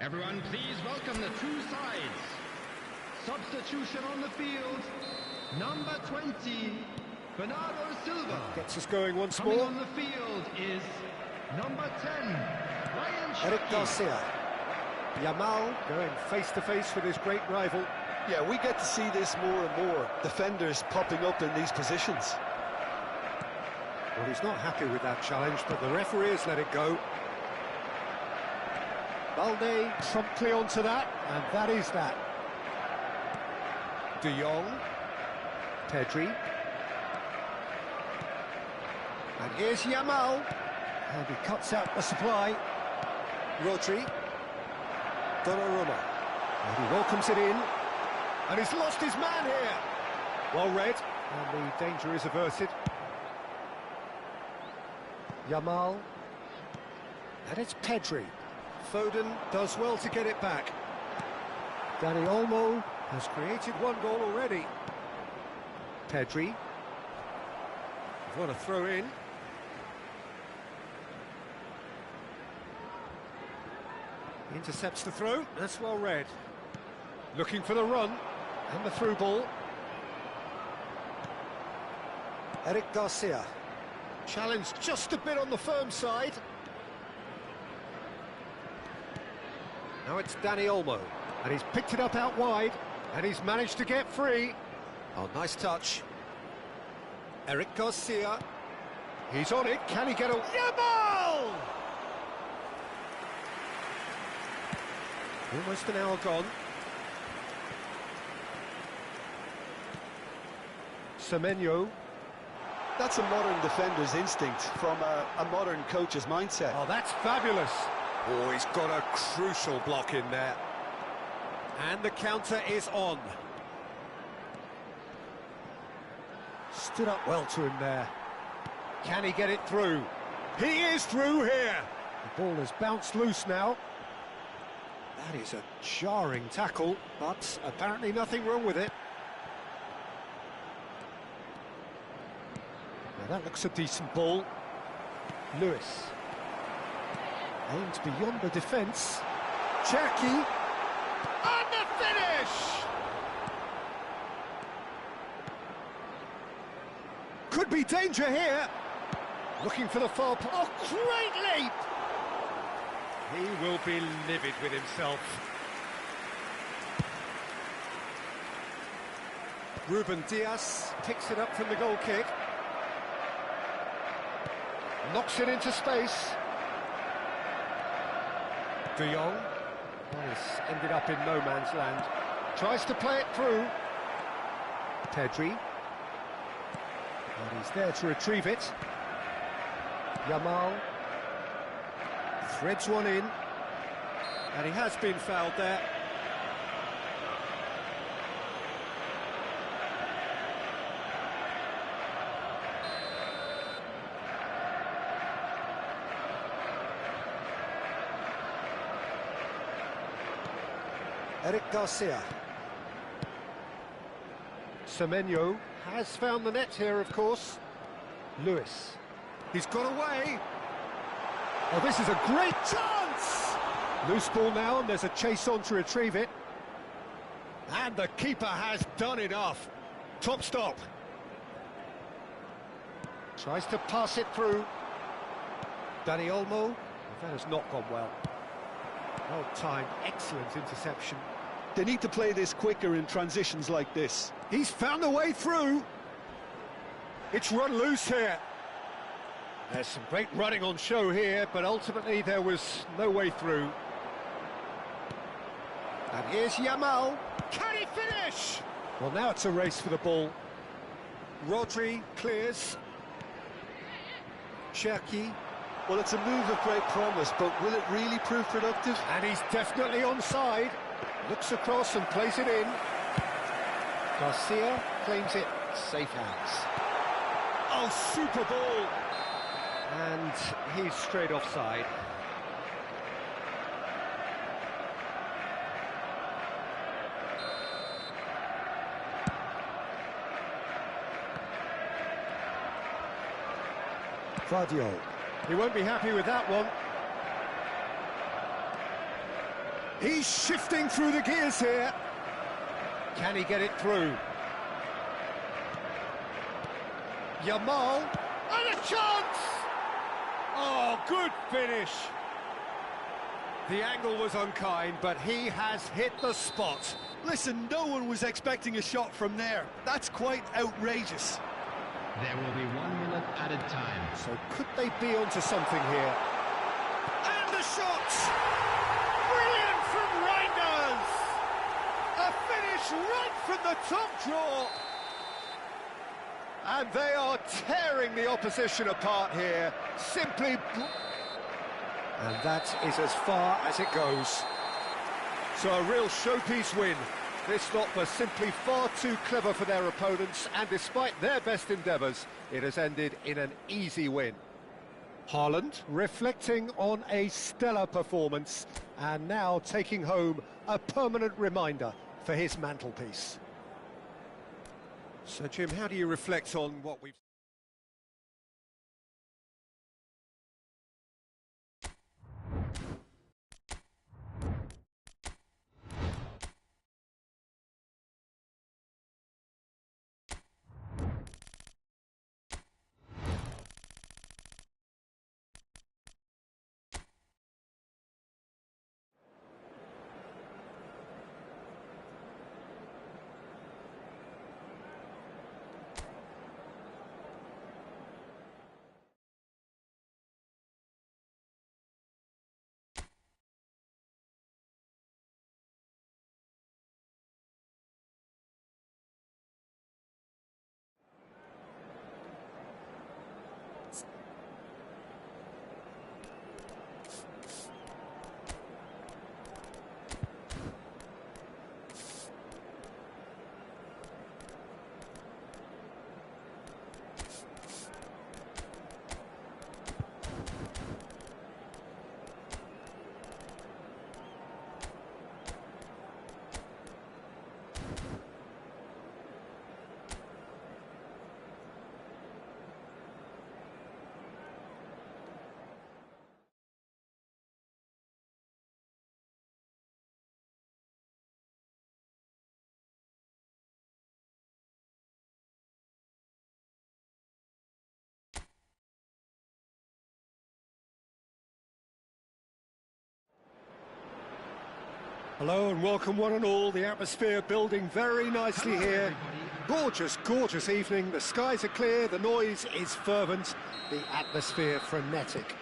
Everyone, please welcome the two sides. Substitution on the field. Number 20, Bernardo Silva. Gets us going once Coming more. on the field is number 10, Ryan Eric Shaki. Garcia. Yamal going face-to-face with his great rival. Yeah, we get to see this more and more. Defenders popping up in these positions. Well, he's not happy with that challenge, but the referee has let it go. Balde promptly onto that, and that is that. De Jong. Pedri. And here's Yamal. And he cuts out the supply. Rodri. Donnarumma. And he welcomes it in. And he's lost his man here. Well read, and the danger is averted. Yamal. And it's Pedri. Foden does well to get it back. Dani Olmo. Has created one goal already. Pedri. What a throw in. Intercepts the throw. That's well read. Looking for the run. And the through ball. Eric Garcia. Challenged just a bit on the firm side. Now it's Dani Olmo. And he's picked it up out wide. And he's managed to get free. Oh, nice touch. Eric Garcia. He's on it. Can he get a... Yamal! Almost an hour gone. Semenyo. That's a modern defender's instinct from a modern coach's mindset. Oh, that's fabulous. Oh, he's got a crucial block in there. And the counter is on. Stood up well to him there. Can he get it through? He is through here. The ball has bounced loose now. That is a jarring tackle, but apparently nothing wrong with it. Now that looks a decent ball. Lewis. Aimed beyond the defence. Jackie. And the finish! Could be danger here. Looking for the far... Oh, great leap! He will be livid with himself. Ruben Diaz picks it up from the goal kick. Knocks it into space. De Jong. Well, he's ended up in no man's land. Tries to play it through. Pedri. And he's there to retrieve it. Yamal. Threads one in. And he has been fouled there. Eric Garcia. Semenyo has found the net here, of course. Lewis. He's got away. Oh, this is a great chance! Loose ball now, and there's a chase on to retrieve it. And the keeper has done enough. Top stop. Tries to pass it through. Dani Olmo. That has not gone well. Well timed, excellent interception. They need to play this quicker in transitions like this. He's found a way through. It's run loose here. There's some great running on show here, but ultimately there was no way through. And here's Yamal. Can he finish? Well, now it's a race for the ball. Rodri clears. Cherki. Well, it's a move of great promise, but will it really prove productive? And he's definitely onside. Looks across and plays it in. Garcia claims it. Safe hands. Oh, super ball. And he's straight offside. Vadio. He won't be happy with that one. He's shifting through the gears here. Can he get it through? Yamal. And a chance! Oh, good finish. The angle was unkind, but he has hit the spot. Listen, no one was expecting a shot from there. That's quite outrageous. There will be 1 minute added time. So could they be onto something here? And the shot! Brilliant from Reinders! A finish right from the top draw. And they are tearing the opposition apart here. Simply... And that is as far as it goes. So a real showpiece win. This lot was simply far too clever for their opponents, and despite their best endeavours, it has ended in an easy win. Haaland reflecting on a stellar performance and now taking home a permanent reminder for his mantelpiece. So, Jim, how do you reflect on what we've... Hello and welcome one and all. The atmosphere building very nicely here. Gorgeous, gorgeous evening. The skies are clear, the noise is fervent, the atmosphere frenetic.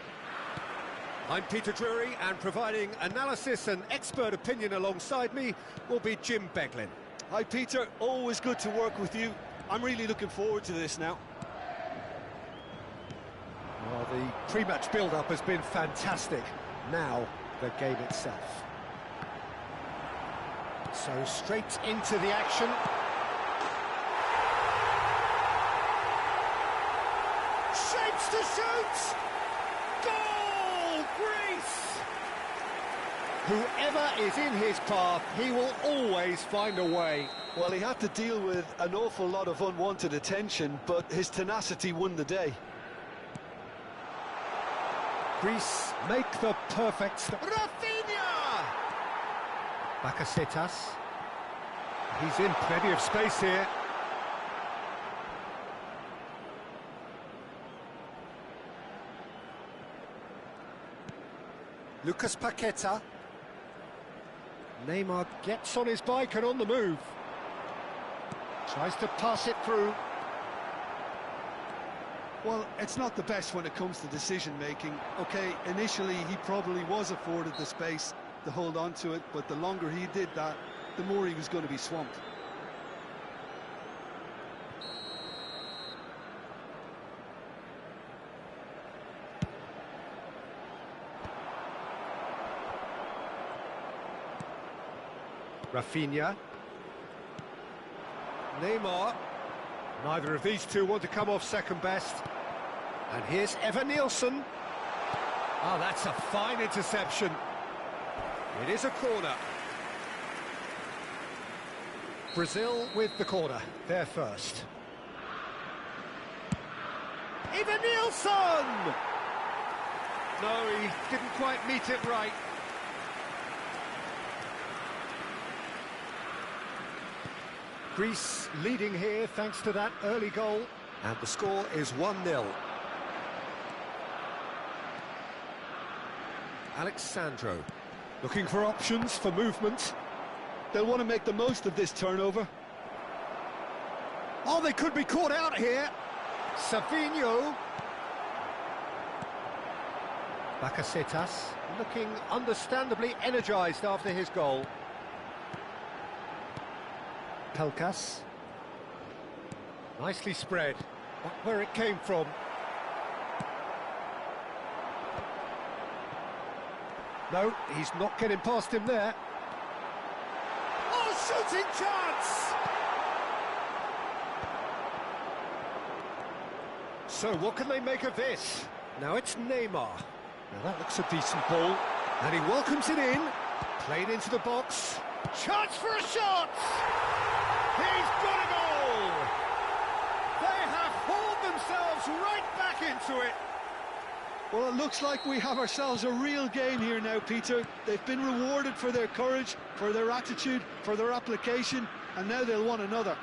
I'm Peter Drury, and providing analysis and expert opinion alongside me will be Jim Beglin. Hi Peter, always good to work with you. I'm really looking forward to this now. Well, the pre-match build-up has been fantastic. Now, the game itself. So straight into the action. Shapes to shoot! Goal! Greece! Whoever is in his path, he will always find a way. Well, he had to deal with an awful lot of unwanted attention, but his tenacity won the day. Greece make the perfect start. Rafinha! Bakasetas. He's in plenty of space here. Lucas Paqueta. Neymar gets on his bike and on the move. Tries to pass it through. Well, it's not the best when it comes to decision-making. OK, initially he probably was afforded the space to hold on to it, but the longer he did that, the more he was going to be swamped. Rafinha. Neymar. Neither of these two want to come off second best. And here's Evan Nielsen. Oh, that's a fine interception. It is a corner. Brazil with the corner. They're first. Evan Nielsen! No, he didn't quite meet it right. Greece leading here thanks to that early goal. And the score is 1-0. Alexandro looking for options for movement. They'll want to make the most of this turnover. Oh, they could be caught out here. Savinho. Bakasetas looking understandably energised after his goal. Pelkas. Nicely spread. Not where it came from. No, he's not getting past him there. Oh, shooting chance! So what can they make of this? Now it's Neymar. Now that looks a decent ball. And he welcomes it in. Played into the box. Chance for a shot! He's got a goal! They have hauled themselves right back into it. Well, it looks like we have ourselves a real game here now, Peter. They've been rewarded for their courage, for their attitude, for their application, and now they'll want another.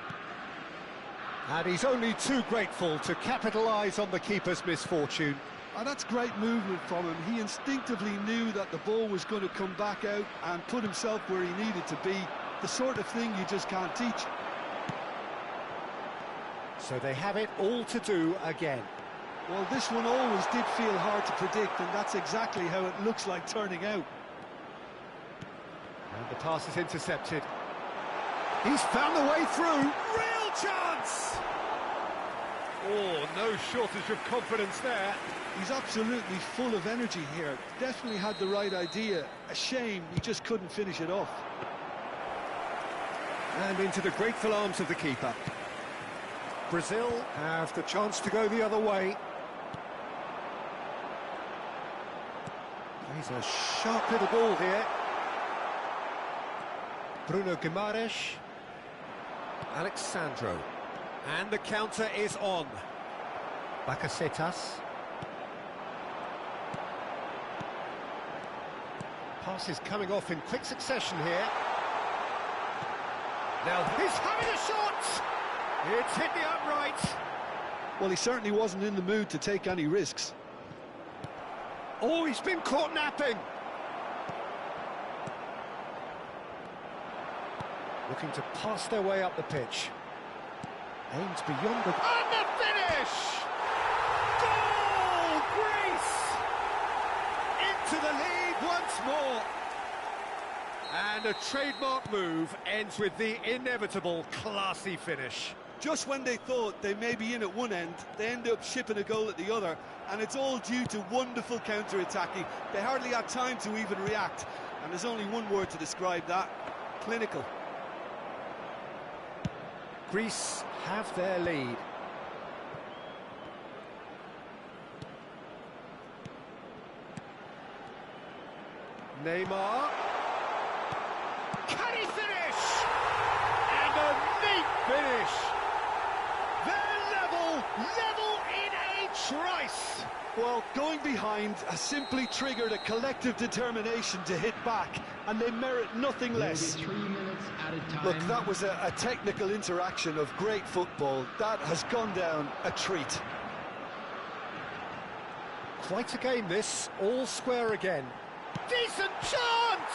And he's only too grateful to capitalise on the keeper's misfortune. And that's great movement from him. He instinctively knew that the ball was going to come back out and put himself where he needed to be. The sort of thing you just can't teach. So they have it all to do again. Well, this one always did feel hard to predict, and that's exactly how it looks like turning out. And the pass is intercepted. He's found the way through. Real chance! Oh, no shortage of confidence there. He's absolutely full of energy here. Definitely had the right idea. A shame he just couldn't finish it off. And into the grateful arms of the keeper. Brazil have the chance to go the other way. He's a sharp little ball here. Bruno Guimaraes. Alexandro. And the counter is on. Bakasetas. Pass is coming off in quick succession here. Now He's having a shot! It's hit the upright. Well, he certainly wasn't in the mood to take any risks. oh, he's been caught napping. Looking to pass their way up the pitch. Aims beyond the... And the finish! Goal, Greece! Into the lead once more. And a trademark move ends with the inevitable classy finish. Just when they thought they may be in at one end, they end up shipping a goal at the other, and it's all due to wonderful counter-attacking. They hardly had time to even react, and there's only one word to describe that: clinical. Greece have their lead. Neymar. Can he finish? And a neat finish. They're level in a trice. Well, going behind has simply triggered a collective determination to hit back, and they merit nothing less. 3 minutes at a time. Look, that was a technical interaction of great football. That has gone down a treat. Quite a game this, all square again. Decent chance!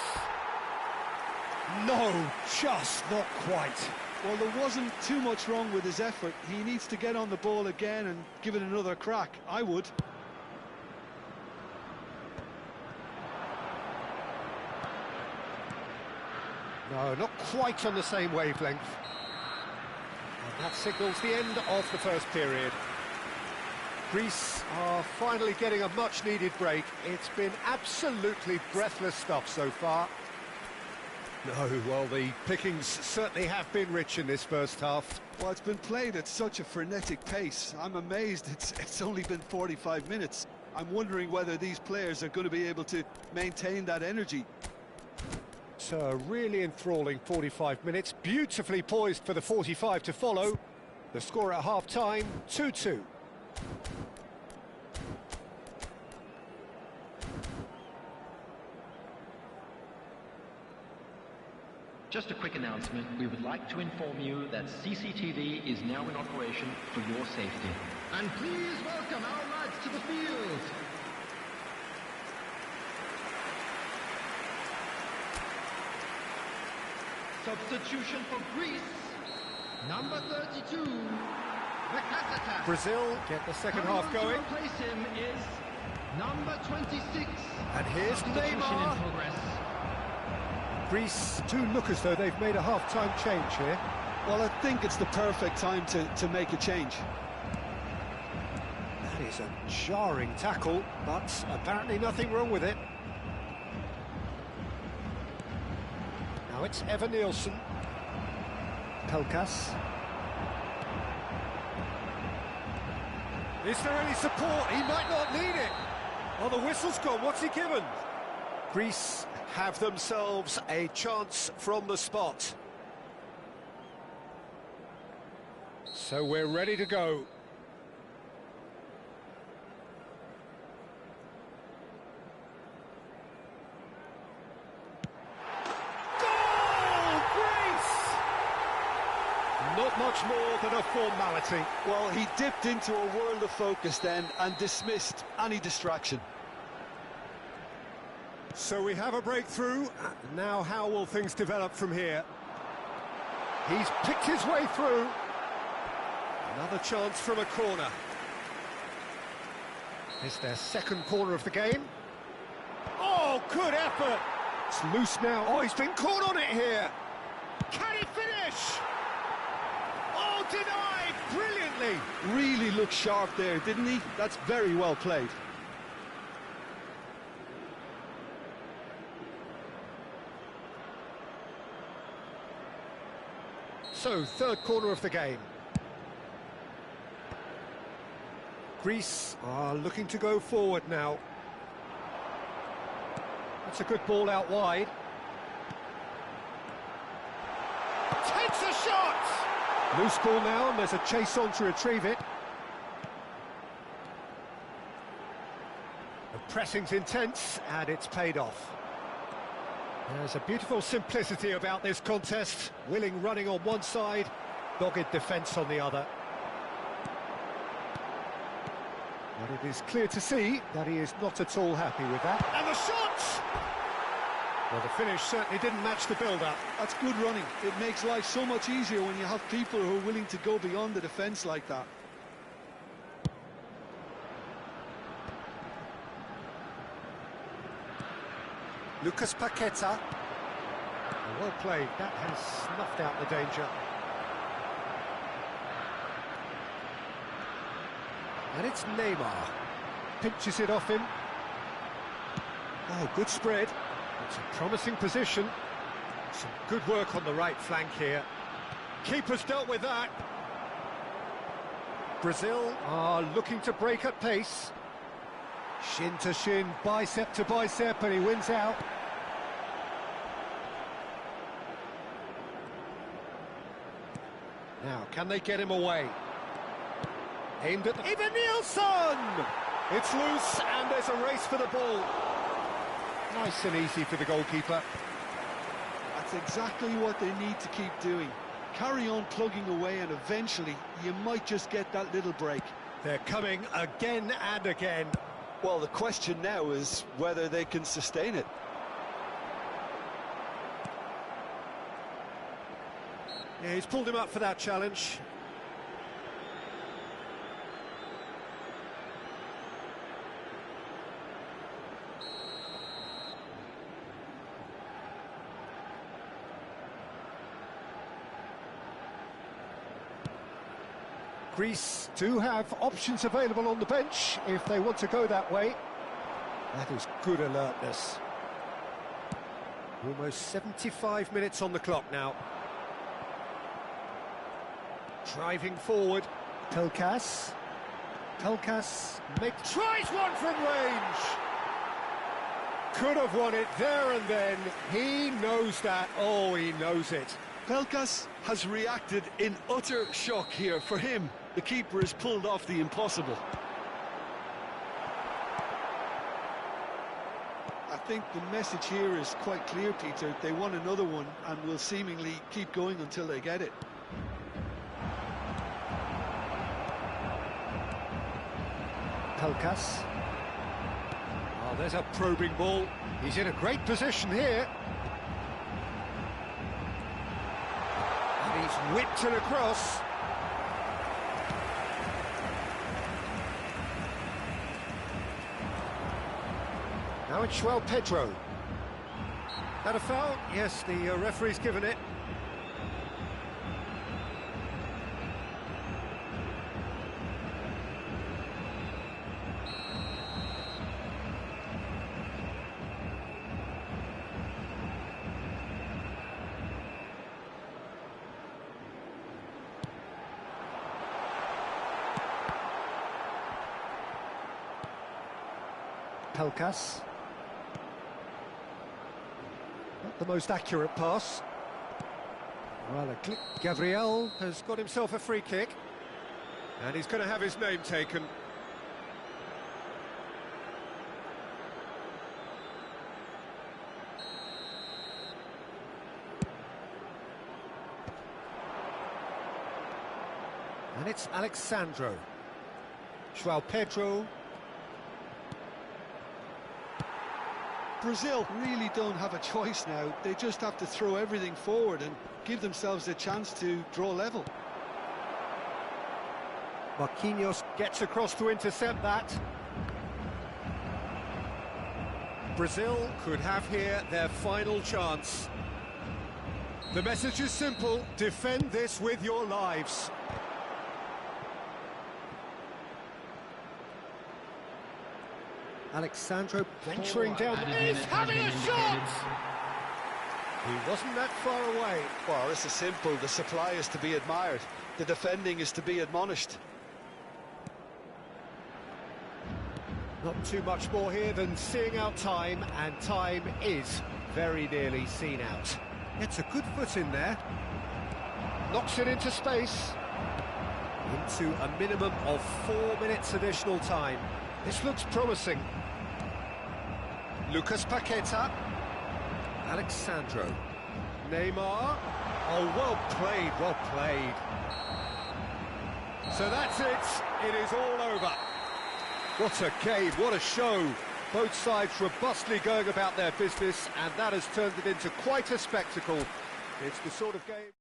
No, just not quite. Well, there wasn't too much wrong with his effort. He needs to get on the ball again and give it another crack. I would. No, not quite on the same wavelength. And that signals the end of the first period. Greece are finally getting a much-needed break. It's been absolutely breathless stuff so far. No, well, the pickings certainly have been rich in this first half. Well, it's been played at such a frenetic pace. I'm amazed it's only been 45 minutes. I'm wondering whether these players are going to be able to maintain that energy. So a really enthralling 45 minutes, beautifully poised for the 45 to follow. The score at half-time, 2-2. Just a quick announcement. We would like to inform you that CCTV is now in operation for your safety. And please welcome our lads to the field. Substitution for Greece, number 32, Bakasetas. Brazil get the second half going. To replace him is number 26. And here's Substitution Neymar. in progress. Greece do look as though they've made a half-time change here. Well, I think it's the perfect time to make a change. That is a jarring tackle, but apparently nothing wrong with it. Now it's Evan Nielsen. Pelkas. Is there any support? He might not need it. Oh, the whistle's gone. What's he given? Greece have themselves a chance from the spot. So we're ready to go. Not much more than a formality. Well, he dipped into a world of focus then and dismissed any distraction. So we have a breakthrough. Now how will things develop from here? He's picked his way through. Another chance from a corner. It's their second corner of the game. Oh, good effort! It's loose now. Oh, he's been caught on it here. Can he finish? Oh, denied brilliantly. Really looked sharp there, didn't he? That's very well played. So, third corner of the game. Greece are looking to go forward now. That's a good ball out wide. Takes a shot! Loose ball now, and there's a chase on to retrieve it. The pressing's intense, and it's paid off. There's a beautiful simplicity about this contest. Willing running on one side, dogged defence on the other. But it is clear to see that he is not at all happy with that. And the shot! Well, the finish certainly didn't match the build-up. That's good running. It makes life so much easier when you have people who are willing to go beyond the defence like that. Lucas Paqueta. Well played. That has snuffed out the danger. And it's Neymar. Pinches it off him. Oh, good spread. It's a promising position. Some good work on the right flank here. Keeper's dealt with that. Brazil are looking to break at pace. Shin to shin, bicep to bicep, and he wins out. Now, can they get him away? Aimed at Ivan Nilsson! It's loose, and there's a race for the ball. Nice and easy for the goalkeeper. That's exactly what they need to keep doing. Carry on plugging away, and eventually you might just get that little break. They're coming again and again. Well, the question now is whether they can sustain it. Yeah, he's pulled him up for that challenge. Greece do have options available on the bench if they want to go that way. That is good alertness. Almost 75 minutes on the clock now. Driving forward. Pelkas. Pelkas tries one from range. Could have won it there and then. He knows that. Oh, he knows it. Pelkas has reacted in utter shock here. For him, the keeper has pulled off the impossible. I think the message here is quite clear, Peter. They want another one and will seemingly keep going until they get it. Pelkas. Oh, there's a probing ball. He's in a great position here. And he's whipped it across. Now it's João Pedro. That a foul? Yes, the referee's given it. Pelkas. Not the most accurate pass. Well, Gabriel has got himself a free kick. And he's going to have his name taken. And it's Alexandro. João Pedro. Brazil really don't have a choice now. They just have to throw everything forward and give themselves a chance to draw level. Marquinhos gets across to intercept that. Brazil could have here their final chance. The message is simple: defend this with your lives. Alexandro venturing down. He's having a shot! He wasn't that far away. Well, this is simple. The supply is to be admired. The defending is to be admonished. Not too much more here than seeing out time, and time is very nearly seen out. It's a good foot in there. Knocks it into space. Into a minimum of 4 minutes additional time. This looks promising. Lucas Paqueta. Alexandro. Neymar. Oh, well played, well played. So that's it. It is all over. What a game, what a show. Both sides robustly going about their business, and that has turned it into quite a spectacle. It's the sort of game...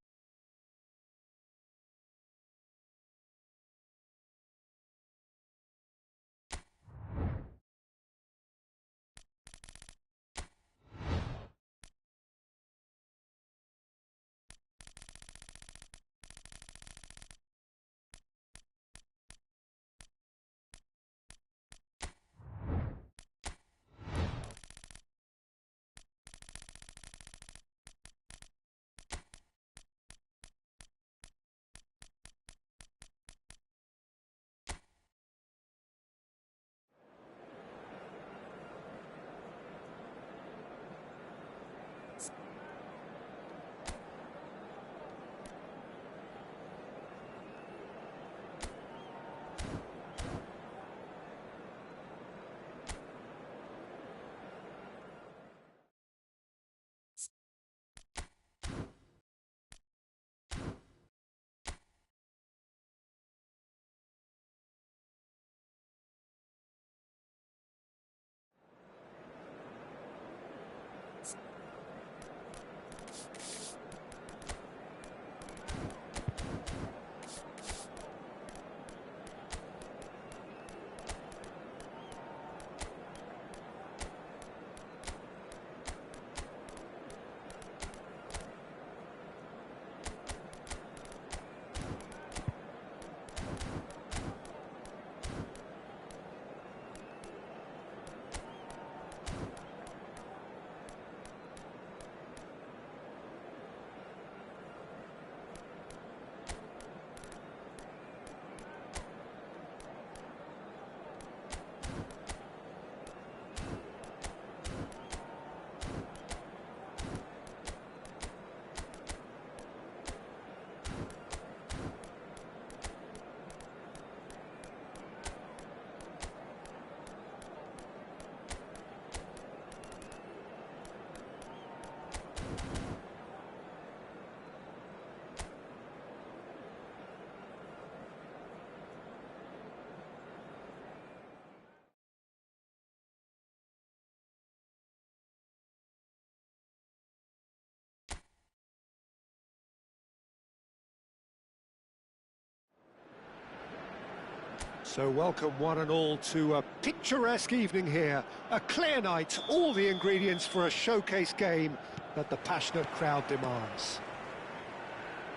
So welcome one and all to a picturesque evening here. A clear night, all the ingredients for a showcase game that the passionate crowd demands.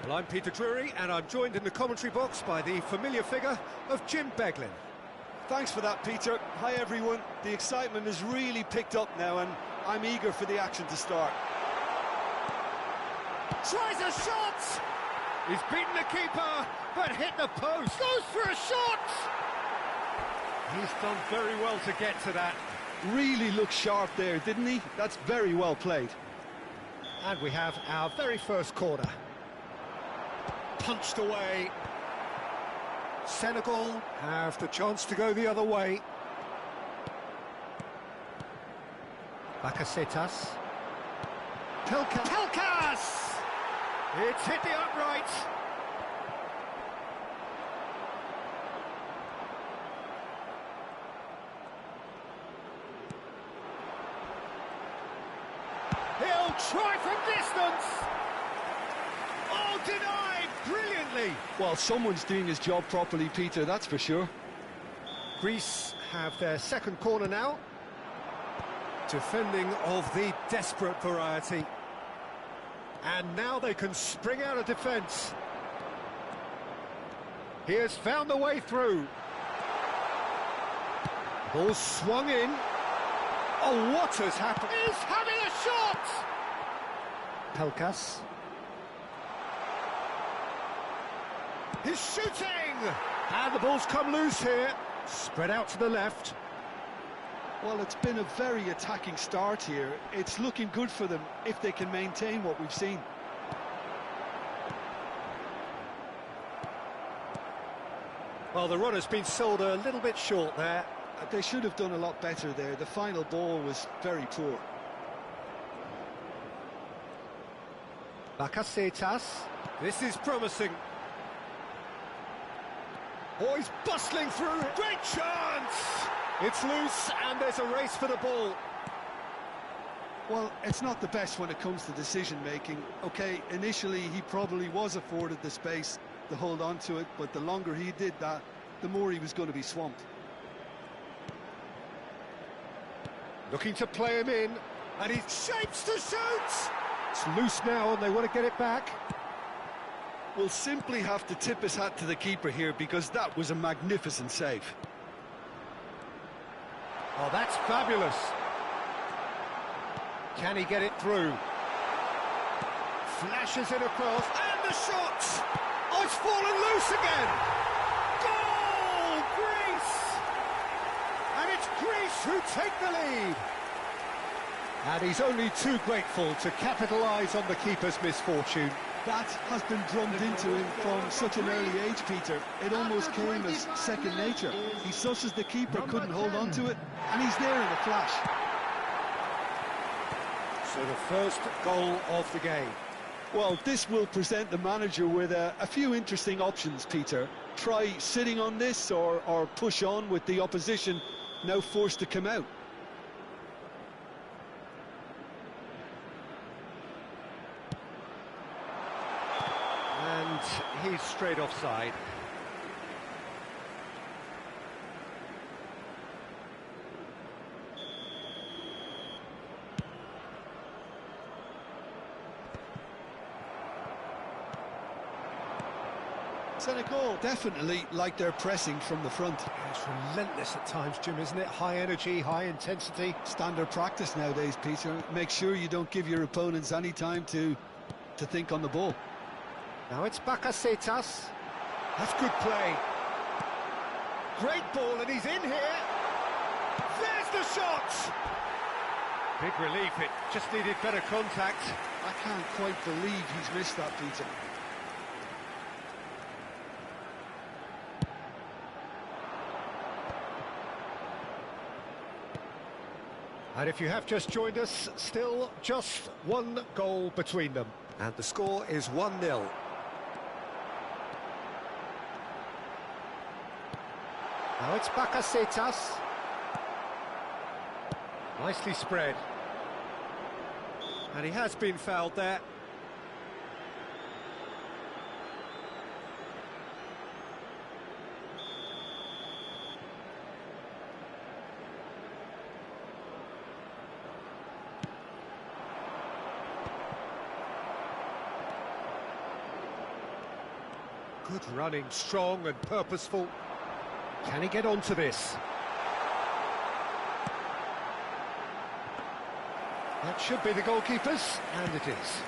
Well, I'm Peter Drury, and I'm joined in the commentary box by the familiar figure of Jim Beglin. Thanks for that, Peter. Hi, everyone. The excitement has really picked up now, and I'm eager for the action to start. Tries a shot! He's beaten the keeper, but hit the post. Goes for a shot! He's done very well to get to that. really looked sharp there, didn't he? That's very well played. And we have our very first corner. Punched away. Senegal have the chance to go the other way. Bakasetas. Pelkas! It's hit the upright. He'll try from distance. Oh, denied brilliantly. Well, someone's doing his job properly, Peter, that's for sure. Greece have their second corner now. Defending of the desperate variety. And now they can spring out of defence. He has found the way through. Ball swung in. Oh, what has happened? He's having a shot! Pelkas. He's shooting! And the ball's come loose here. Spread out to the left. Well, it's been a very attacking start here. It's looking good for them if they can maintain what we've seen. Well, the run has been sold a little bit short there. They should have done a lot better there. The final ball was very poor. Bakasetas. This is promising. Oh, he's bustling through. Great chance! It's loose, and there's a race for the ball. Well, it's not the best when it comes to decision-making. OK, initially he probably was afforded the space to hold on to it, but the longer he did that, the more he was going to be swamped. Looking to play him in, and he shapes to shoot! It's loose now, and they want to get it back. We'll simply have to tip his hat to the keeper here, because that was a magnificent save. Oh, that's fabulous. Can he get it through? Flashes it across, and the shot! Oh, it's fallen loose again! Goal, Greece! And it's Greece who take the lead. And he's only too grateful to capitalise on the keeper's misfortune. That has been drummed into him from such an early age, Peter. It almost came as second nature. He susses the keeper, couldn't hold on to it, and he's there in a flash. So the first goal of the game. Well, this will present the manager with a few interesting options, Peter. Try sitting on this or push on with the opposition now forced to come out. And he's straight offside. Senegal definitely like their pressing from the front. It's relentless at times, Jim, isn't it? High energy, high intensity. Standard practice nowadays, Peter. Make sure you don't give your opponents any time to think on the ball. Now it's Bakasetas. That's good play. Great ball, and he's in here. There's the shot! Big relief, it just needed better contact. I can't quite believe he's missed that, Peter. And if you have just joined us, still just one goal between them. And the score is 1-0. Now it's Bakasetas. Nicely spread. And he has been fouled there. Good running, strong and purposeful. Can he get onto this? That should be the goalkeepers, and it is.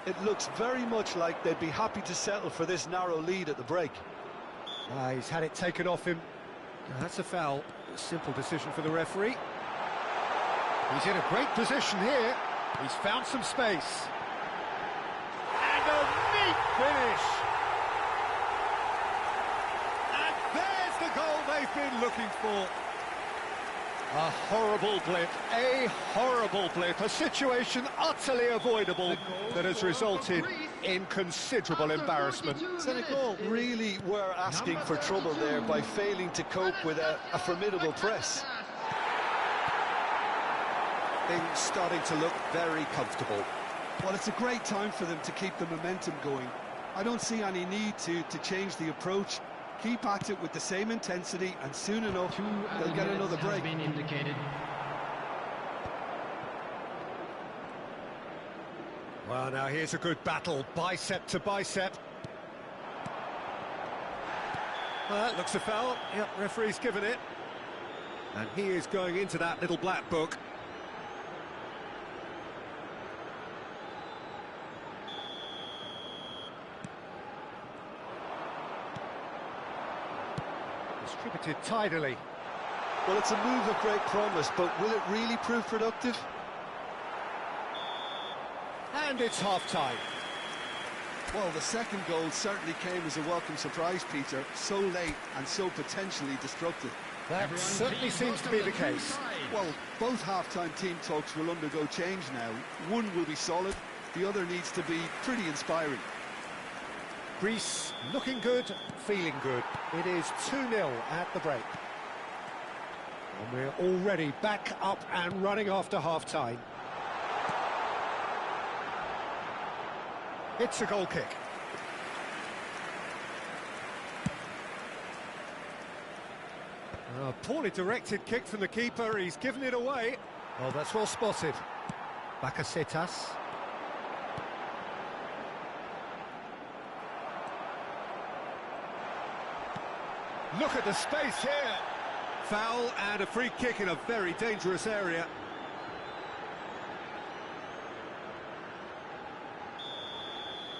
It looks very much like they'd be happy to settle for this narrow lead at the break. He's had it taken off him. That's a foul. A simple decision for the referee. He's in a great position here. He's found some space. And a neat finish. And there's the goal they've been looking for. A horrible blip, a situation utterly avoidable that has resulted in considerable embarrassment. Senegal really were asking for trouble there by failing to cope with a formidable press. Things starting to look very comfortable. Well, it's a great time for them to keep the momentum going. I don't see any need to change the approach. Keep at it with the same intensity, and soon enough they'll get another break. Been indicated. Well, now here's a good battle, bicep to bicep. Well, that looks a foul. Yep, referee's given it. And he is going into that little black book. Distributed tidily. Well, it's a move of great promise, but will it really prove productive? And it's half-time. Well, the second goal certainly came as a welcome surprise, Peter. So late and so potentially destructive. That certainly seems to be the case. Well, both half-time team talks will undergo change now. One will be solid, the other needs to be pretty inspiring. Greece looking good, feeling good. It is 2-0 at the break. And we're already back up and running after half-time. It's a goal kick. A poorly directed kick from the keeper, he's given it away. Oh, that's well spotted. BACASSETAS. Look at the space here. Foul and a free kick in a very dangerous area.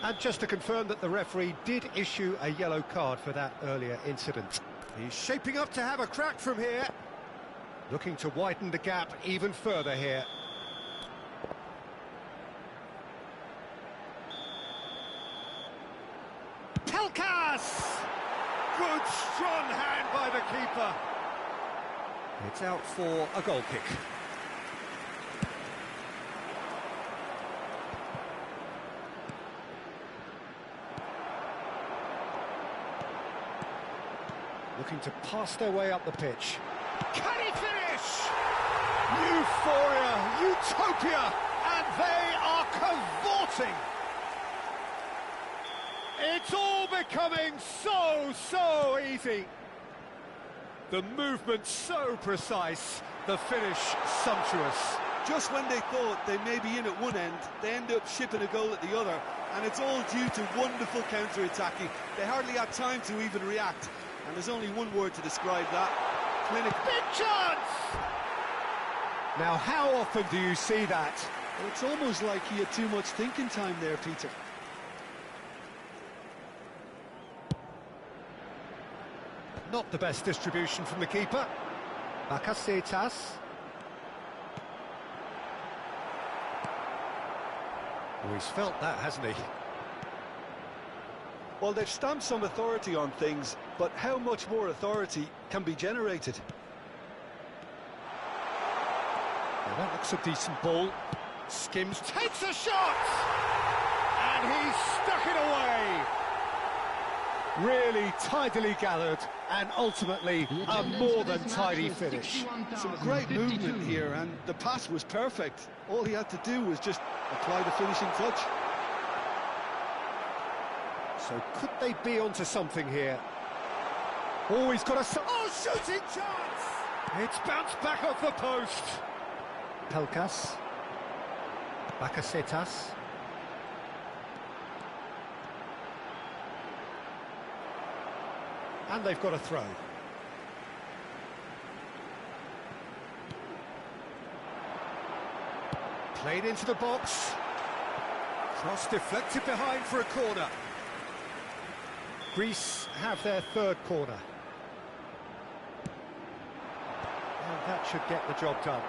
And just to confirm that the referee did issue a yellow card for that earlier incident. He's shaping up to have a crack from here. Looking to widen the gap even further here. Pelkas! Good strong hand by the keeper. It's out for a goal kick. Looking to pass their way up the pitch. Can he finish? Euphoria, utopia, and they are cavorting. It's all becoming so easy. The movement so precise, the finish sumptuous. Just when they thought they may be in at one end, they end up shipping a goal at the other, and it's all due to wonderful counter-attacking. They hardly had time to even react, and there's only one word to describe that: clinical. Big chance! Now, how often do you see that? Well, it's almost like he had too much thinking time there, Peter. Not the best distribution from the keeper. BACASSETAS. Oh, he's felt that, hasn't he? Well, they've stamped some authority on things, but how much more authority can be generated? Now that looks a decent ball. Skims, takes a shot! And he's stuck it away! Really tidily gathered, and ultimately a more than tidy finish. Some great movement here, and the pass was perfect. All he had to do was just apply the finishing touch. So could they be onto something here? Oh, he's got a... Oh, shooting chance! It's bounced back off the post. Pelkas. BACASSETAS. And they've got a throw. Played into the box. Cross deflected behind for a corner. Greece have their third corner. That should get the job done.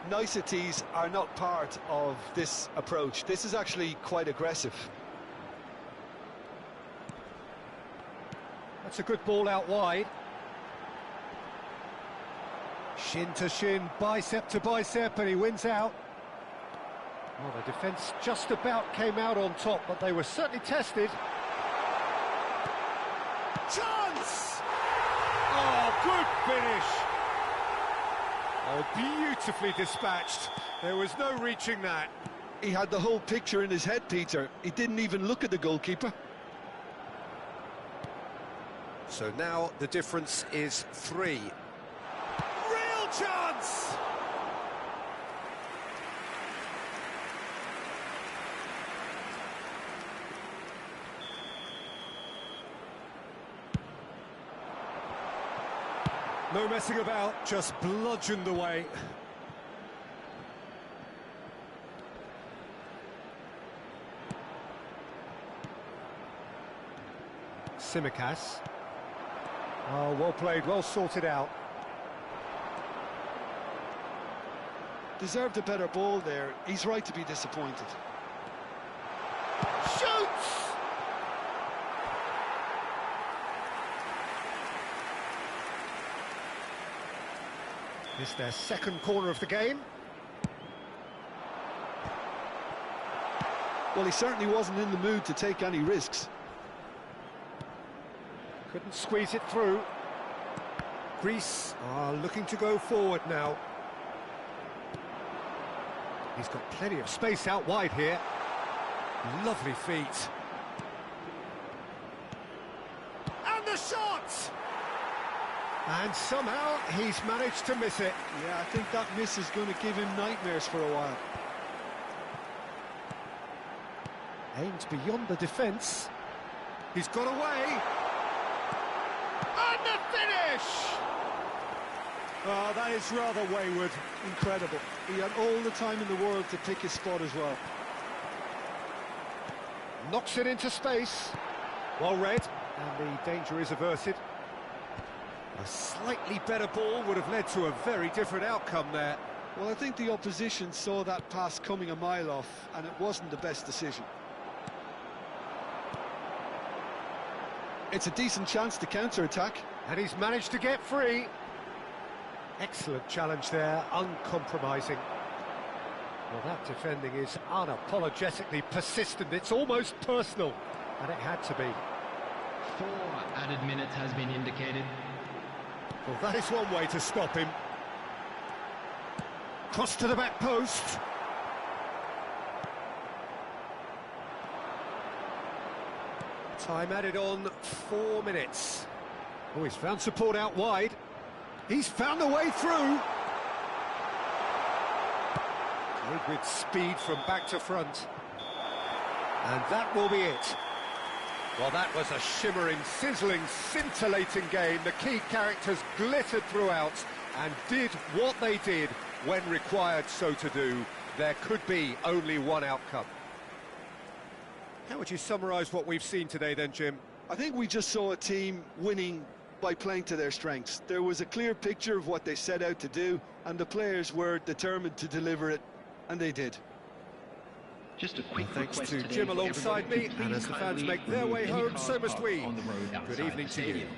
Niceties are not part of this approach. This is actually quite aggressive. That's a good ball out wide. Shin to shin, bicep to bicep, and he wins out. Well, the defence just about came out on top, but they were certainly tested. Chance! Oh, good finish! Oh, beautifully dispatched. There was no reaching that. He had the whole picture in his head, Peter. He didn't even look at the goalkeeper. So now the difference is 3. Real chance! No messing about, just bludgeoned away. Tsimikas. Oh, well played, well sorted out. Deserved a better ball there. He's right to be disappointed. Shoots! It's their second corner of the game. Well, he certainly wasn't in the mood to take any risks. Couldn't squeeze it through. Greece are looking to go forward now. He's got plenty of space out wide here. Lovely feet. And the shot! And somehow he's managed to miss it. Yeah, I think that miss is going to give him nightmares for a while. Aimed beyond the defence. He's got away. And the finish! Oh, that is rather wayward. Incredible. He had all the time in the world to pick his spot as well. Knocks it into space. Well read. And the danger is averted. A slightly better ball would have led to a very different outcome there. Well, I think the opposition saw that pass coming a mile off, and it wasn't the best decision. It's a decent chance to counter-attack. And he's managed to get free. Excellent challenge there, uncompromising. Well, that defending is unapologetically persistent. It's almost personal, and it had to be. 4 added minutes has been indicated. Well, that is one way to stop him. Cross to the back post. Time added on 4 minutes. Oh, he's found support out wide. He's found a way through. Played with speed from back to front. And that will be it. Well, that was a shimmering, sizzling, scintillating game. The key characters glittered throughout and did what they did when required so to do. There could be only one outcome. How would you summarise what we've seen today then, Jim? I think we just saw a team winning by playing to their strengths. There was a clear picture of what they set out to do, and the players were determined to deliver it, and they did. Just a quick Thanks request to today Jim for alongside me, everybody to and please as the fans kindly make their remove way any home, car so must parked we. on the road Good outside evening the to you. stadium.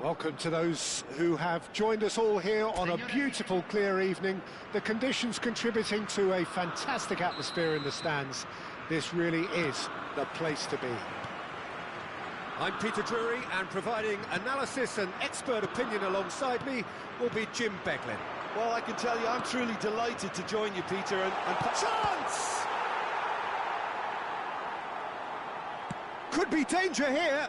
Welcome to those who have joined us all here on a beautiful, clear evening. The conditions contributing to a fantastic atmosphere in the stands. This really is the place to be. I'm Peter Drury, and providing analysis and expert opinion alongside me will be Jim Beglin. Well, I can tell you, I'm truly delighted to join you, Peter. And chance! Could be danger here.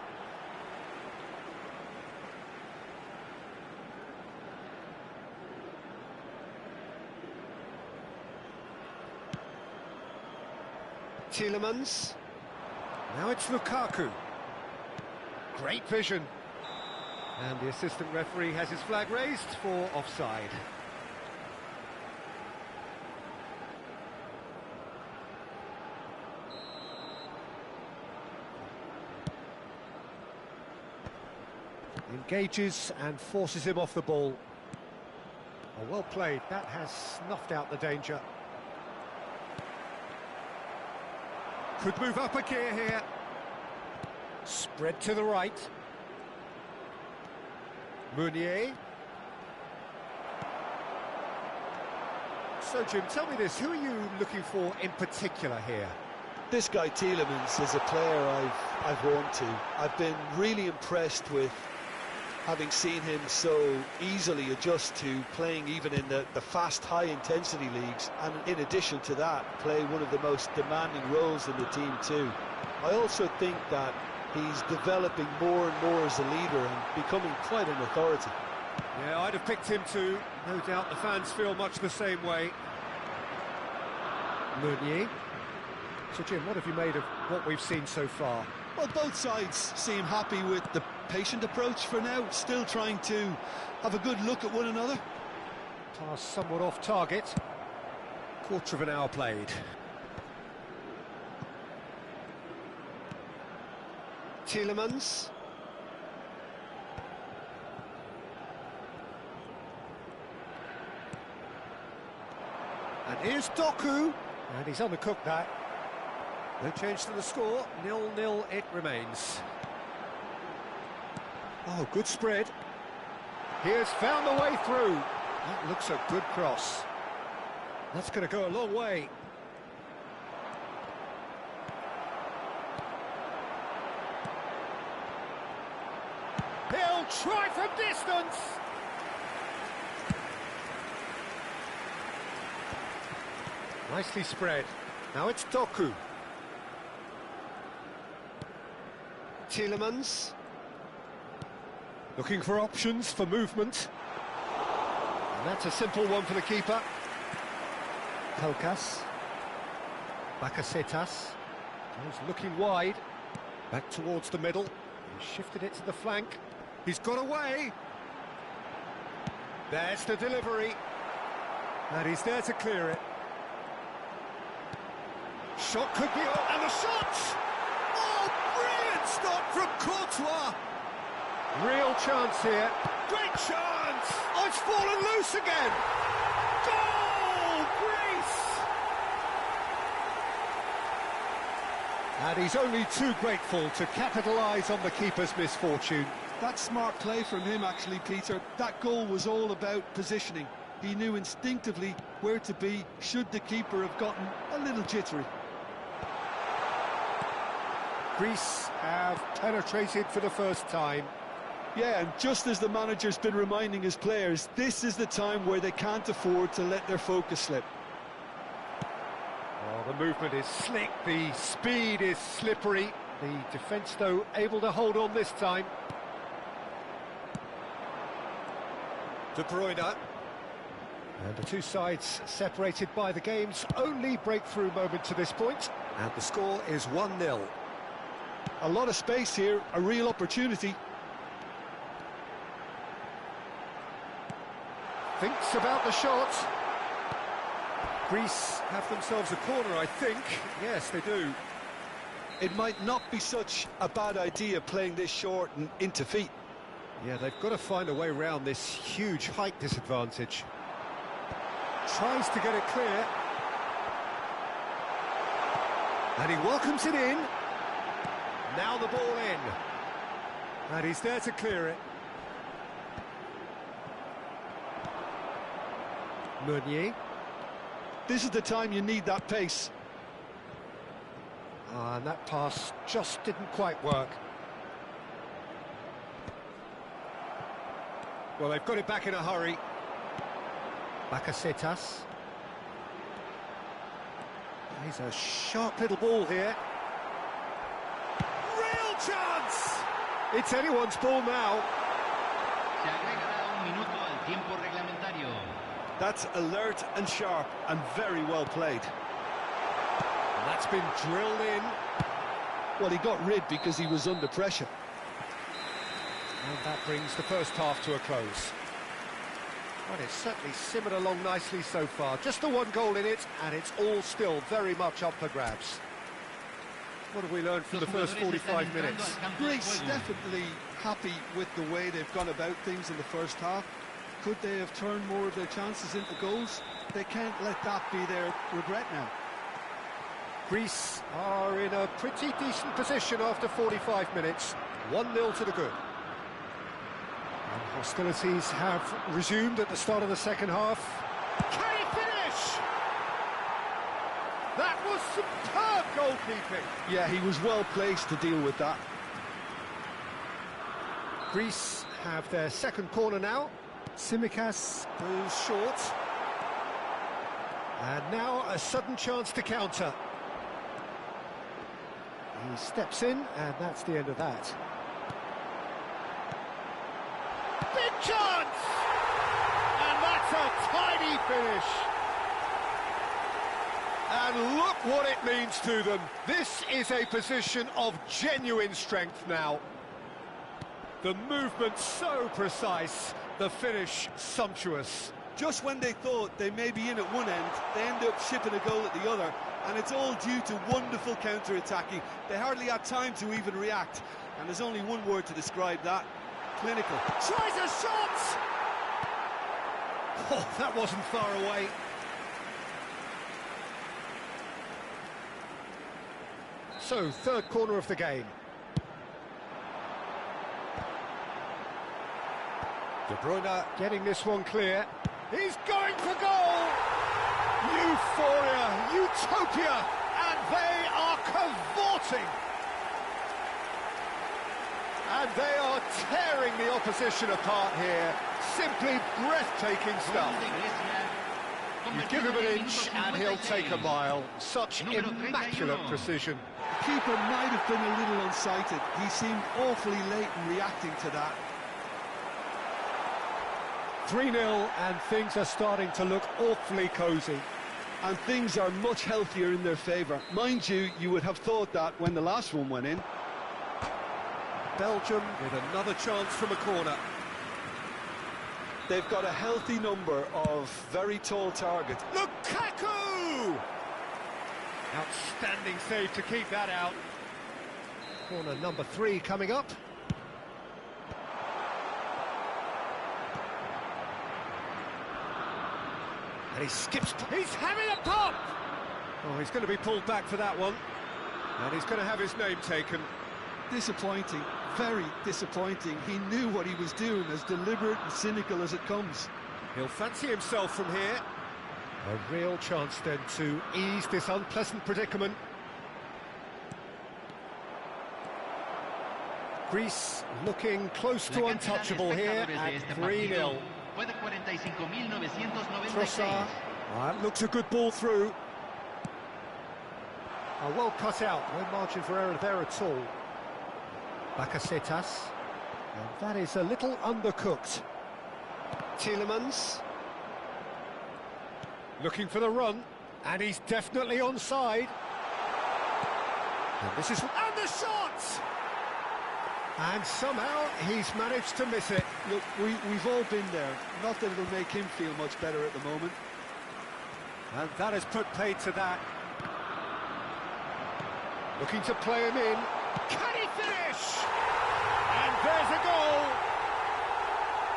Tielemans. Now it's Lukaku. Great vision. And the assistant referee has his flag raised for offside. Engages and forces him off the ball. Oh, well played. That has snuffed out the danger. Could move up a gear here. Spread to the right. Meunier. So, Jim, tell me this. Who are you looking for in particular here? this guy Tielemans is a player I've warmed to. I've been really impressed with having seen him so easily adjust to playing even in the fast, high-intensity leagues, and in addition to that, play one of the most demanding roles in the team too. I also think that he's developing more and more as a leader and becoming quite an authority. Yeah, I'd have picked him too. No doubt the fans feel much the same way. Meunier. So, Jim, what have you made of what we've seen so far? Well, both sides seem happy with the patient approach for now, still trying to have a good look at one another. Pass somewhat off target. Quarter of an hour played. Tielemans. And here's Doku. And he's undercooked that. No change to the score. 0-0 it remains. Oh, good spread. He has found the way through. That looks a good cross. That's going to go a long way. He'll try from distance. Nicely spread. Now it's Doku. Tielemans. Looking for options for movement. And that's a simple one for the keeper. Pelkas. Bakasetas. He's looking wide. Back towards the middle. He shifted it to the flank. He's got away. There's the delivery. And he's there to clear it. Shot could be on, and the shot! Oh, brilliant stop from Courtois! Real chance here. Great chance! Oh, it's fallen loose again! Goal, Greece! And he's only too grateful to capitalise on the keeper's misfortune. That's smart play from him, actually, Peter. That goal was all about positioning. He knew instinctively where to be should the keeper have gotten a little jittery. Greece have penetrated for the first time. Yeah, and just as the manager's been reminding his players, this is the time where they can't afford to let their focus slip. Oh, the movement is slick, the speed is slippery. The defence, though, able to hold on this time. De Bruyne. And the two sides separated by the game's only breakthrough moment to this point. And the score is 1-0. A lot of space here, a real opportunity. Thinks about the shot. Greece have themselves a corner, I think. Yes, they do. It might not be such a bad idea playing this short and into feet. Yeah, they've got to find a way around this huge height disadvantage. Tries to get it clear. And he welcomes it in. Now the ball in. And he's there to clear it. Meunier. This is the time you need that pace. And that pass just didn't quite work. Well, they've got it back in a hurry. BACASSETAS. He's a sharp little ball here. Real chance! It's anyone's ball now. Se agregará un minuto al tiempo reglamentario. That's alert and sharp and very well played. And that's been drilled in. Well, he got rid because he was under pressure. And that brings the first half to a close. Well, it's certainly simmered along nicely so far. Just the one goal in it, and it's all still very much up for grabs. What have we learned from the first 45 minutes? Greece definitely happy with the way they've gone about things in the first half. Could they have turned more of their chances into goals? They can't let that be their regret now. Greece are in a pretty decent position after 45 minutes. 1-0 to the good. And hostilities have resumed at the start of the second half. Can he finish? That was superb goalkeeping. Yeah, he was well placed to deal with that. Greece have their second corner now. Tsimikas goes short. And now a sudden chance to counter. He steps in, and that's the end of that. Big chance! And that's a tidy finish. And look what it means to them. This is a position of genuine strength now. The movement so precise, the finish sumptuous. Just when they thought they may be in at one end, they end up shipping a goal at the other, and it's all due to wonderful counter-attacking. They hardly had time to even react, and there's only one word to describe that: clinical. Tries a shot! Oh, that wasn't far away. So, third corner of the game. De Bruyne getting this one clear. He's going for goal! Euphoria, utopia, and they are cavorting. And they are tearing the opposition apart here. Simply breathtaking stuff. You give him an inch and he'll take a mile. Such immaculate precision. The keeper might have been a little unsighted. He seemed awfully late in reacting to that. 3-0, and things are starting to look awfully cosy. And things are much healthier in their favour. Mind you, you would have thought that when the last one went in. Belgium with another chance from a corner. They've got a healthy number of very tall targets. Lukaku! Outstanding save to keep that out. Corner number 3 coming up. And he skips. He's having a pop! Oh, he's going to be pulled back for that one. And he's going to have his name taken. Disappointing, very disappointing. He knew what he was doing, as deliberate and cynical as it comes. He'll fancy himself from here. A real chance then to ease this unpleasant predicament. Greece looking close to untouchable here at 3-0. Trossard. That looks a good ball through. Well cut out, no margin for error there at all. BACASSETAS. And that is a little undercooked. Tielemans. Looking for the run, and he's definitely onside. And this is... And the shot! And somehow he's managed to miss it. Look, we've all been there. Not that it'll make him feel much better at the moment. And that has put paid to that. Looking to play him in. Can he finish? And there's a goal.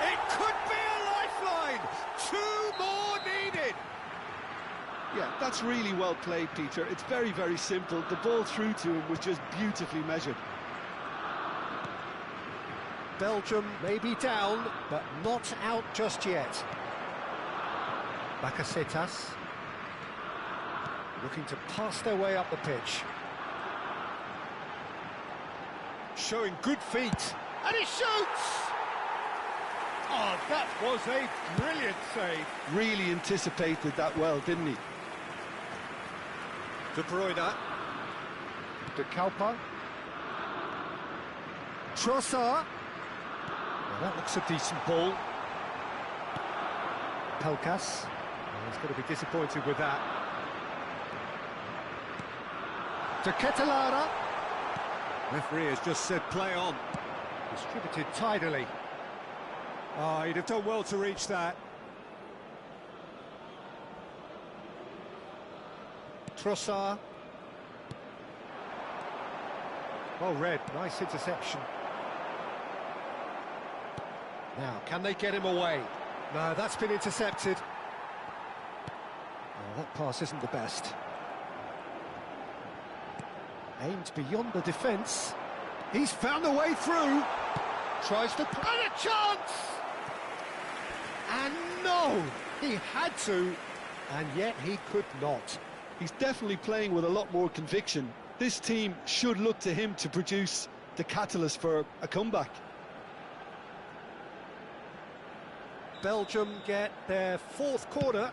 It could be a lifeline. 2 more needed. Yeah, that's really well played, Peter. It's very, very simple. The ball through to him was just beautifully measured. Belgium may be down, but not out just yet. Bakasetas. Looking to pass their way up the pitch. Showing good feet. And he shoots! Oh, that was a brilliant save. Really anticipated that well, didn't he? De Bruyne. De Kalpa. Trossard. Well, that looks a decent ball. Pelkas. Well, he's going to be disappointed with that. To Ketelara. Referee has just said play on. Distributed tidily. Oh, he'd have done well to reach that. Trossard. Well read, nice interception. Now, can they get him away? No, that's been intercepted. Oh, that pass isn't the best. Aimed beyond the defence. He's found a way through. Tries to... And a chance! And no! He had to, and yet he could not. He's definitely playing with a lot more conviction. This team should look to him to produce the catalyst for a comeback. Belgium get their fourth corner.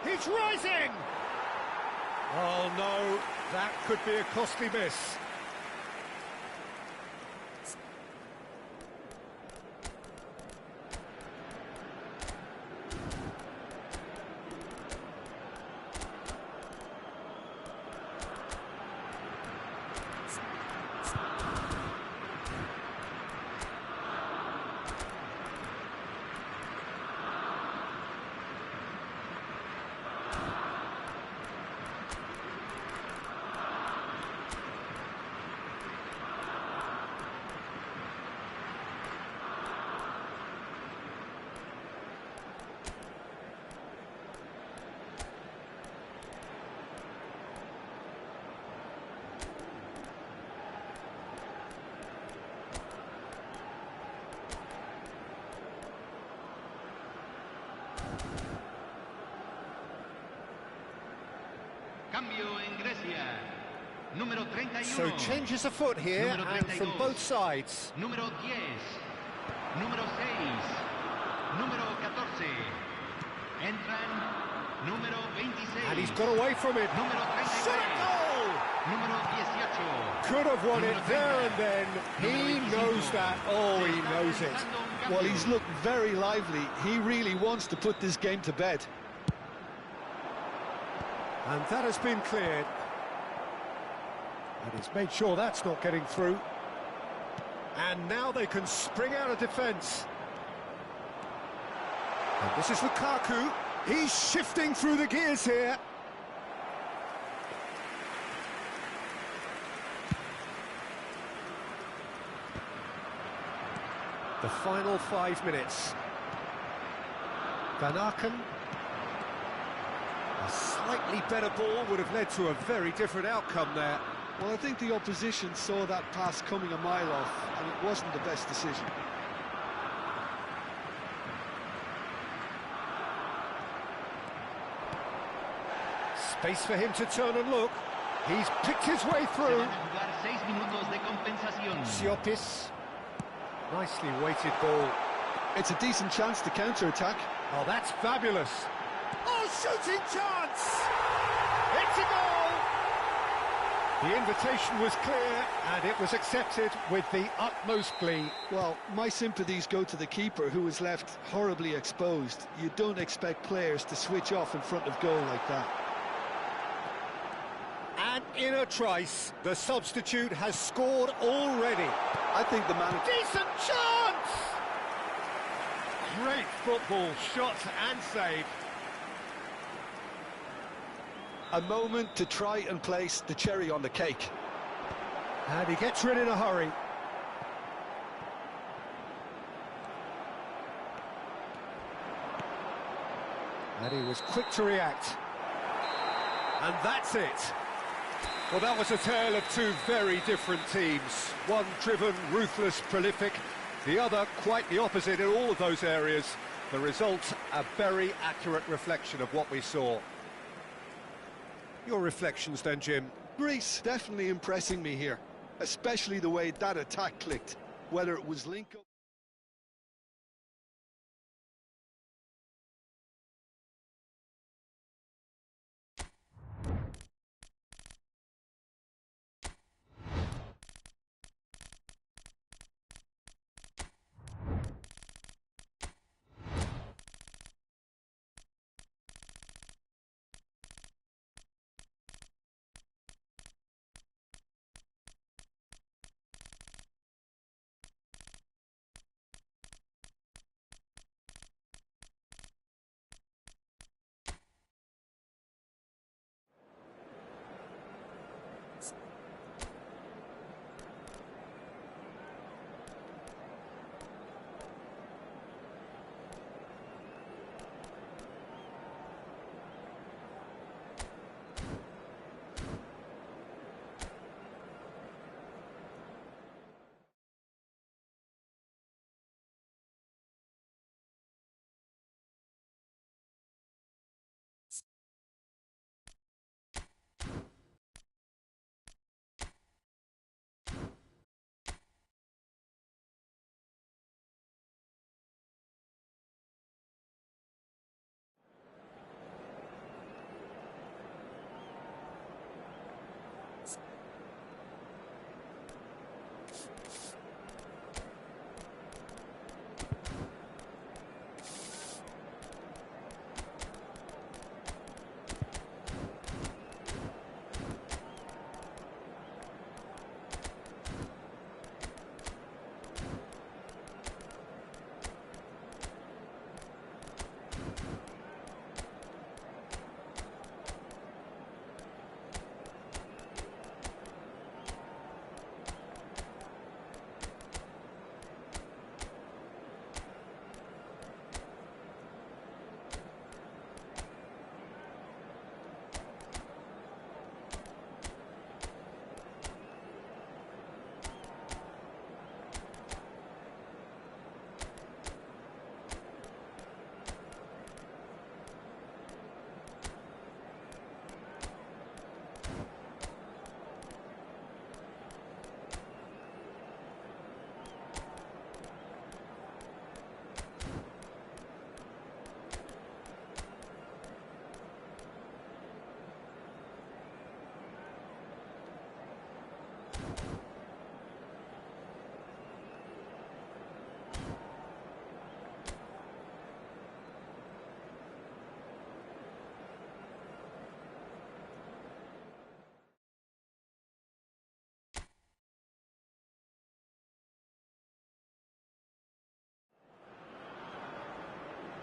He's rising! Oh no, that could be a costly miss. Cambio en Grecia. Número 31. So changes afoot here, and from both sides. Número 10. Número 6. Número 14. Entran número 26. And he's got away from it. Número 39. Shot a goal! Número 18. Could have won it there and then. He knows that. Oh, he knows it. Well, he's looked very lively. He really wants to put this game to bed. And that has been cleared. And he's made sure that's not getting through. And now they can spring out of defence. And this is Lukaku. He's shifting through the gears here. The final 5 minutes. Van Aken. A slightly better ball would have led to a very different outcome there. Well, I think the opposition saw that pass coming a mile off, and it wasn't the best decision. Space for him to turn and look. He's picked his way through. Siopis. Nicely weighted ball. It's a decent chance to counter-attack. Oh, that's fabulous. Oh, shooting chance! It's a goal! The invitation was clear, and it was accepted with the utmost glee. Well, my sympathies go to the keeper, who was left horribly exposed. You don't expect players to switch off in front of goal like that. And in a trice, the substitute has scored already. I think the manager... Decent chance! Great football, shot and save. A moment to try and place the cherry on the cake. And he gets rid in a hurry. And he was quick to react. And that's it. Well, that was a tale of two very different teams. One driven, ruthless, prolific. The other quite the opposite in all of those areas. The result, a very accurate reflection of what we saw. Your reflections then, Jim? Greece definitely impressing me here, especially the way that attack clicked, whether it was link-up.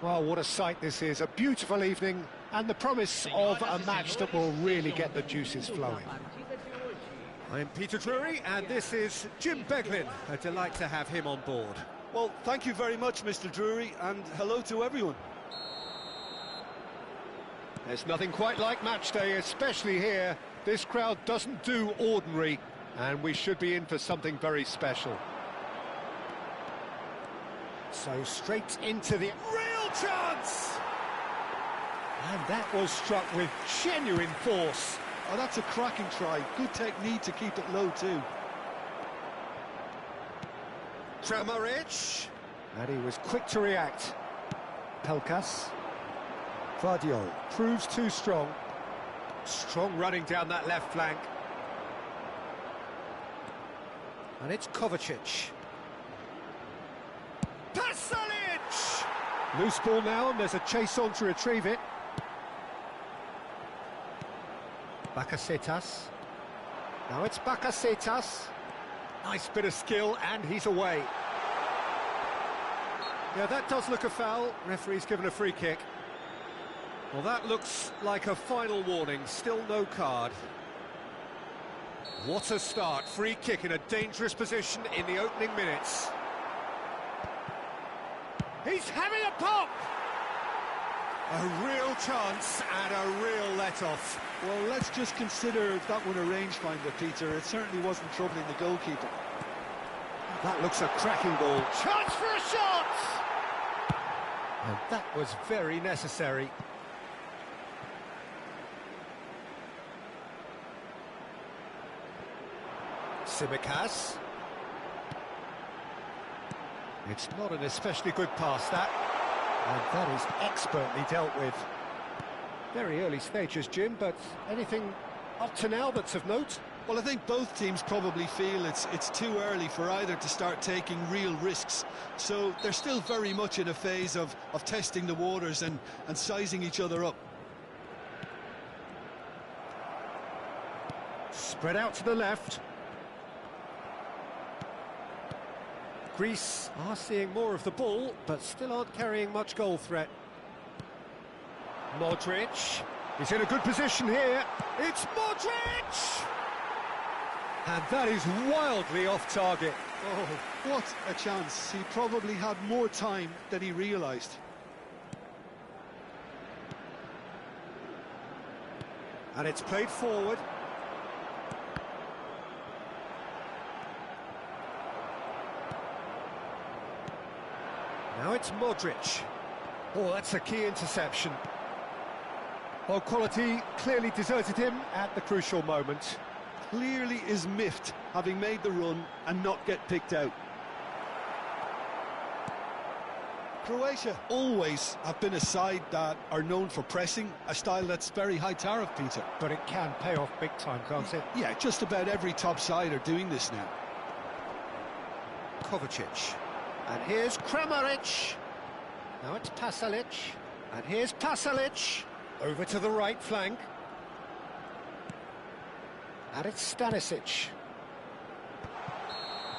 Well, what a sight this is. A beautiful evening and the promise of a match that will really get the juices flowing. I'm Peter Drury, and this is Jim Beglin. A delight to have him on board. Well, thank you very much, Mr. Drury, and hello to everyone. There's nothing quite like match day, especially here. This crowd doesn't do ordinary, and we should be in for something very special. So straight into the real chance! And that was struck with genuine force. Oh, that's a cracking try. Good technique to keep it low, too. Kramaric. And he was quick to react. Pelkas. Vardiol proves too strong. Strong running down that left flank. And it's Kovacic. Pasalic! Loose ball now, and there's a chase on to retrieve it. Bakasetas. Now it's Bakasetas. Nice bit of skill, and he's away. Yeah, that does look a foul. Referee's given a free kick. Well, that looks like a final warning. Still no card. What a start. Free kick in a dangerous position in the opening minutes. He's having a pop! A real chance and a real let-off. Well, let's just consider that one a rangefinder, Peter. It certainly wasn't troubling the goalkeeper. That looks a cracking ball. Chance for a shot! And that was very necessary. Tsimikas. It's not an especially good pass, that. And that is expertly dealt with. Very early stages, Jim, but anything up to now that's of note? Well, I think both teams probably feel it's too early for either to start taking real risks. So they're still very much in a phase of testing the waters and sizing each other up. Spread out to the left. Greece are seeing more of the ball, but still aren't carrying much goal threat. Modric. He's in a good position here. It's Modric! And that is wildly off target. Oh, what a chance. He probably had more time than he realised. And it's played forward. Now it's Modric. Oh, that's a key interception. Well, quality clearly deserted him at the crucial moment. Clearly is miffed, having made the run and not get picked out. Croatia always have been a side that are known for pressing, a style that's very high tariff, Peter. But it can pay off big time, can't it? Yeah, just about every top side are doing this now. Kovacic. And here's Kramaric. Now it's Pasalic. And here's Pasalic. Over to the right flank. And it's Stanisic.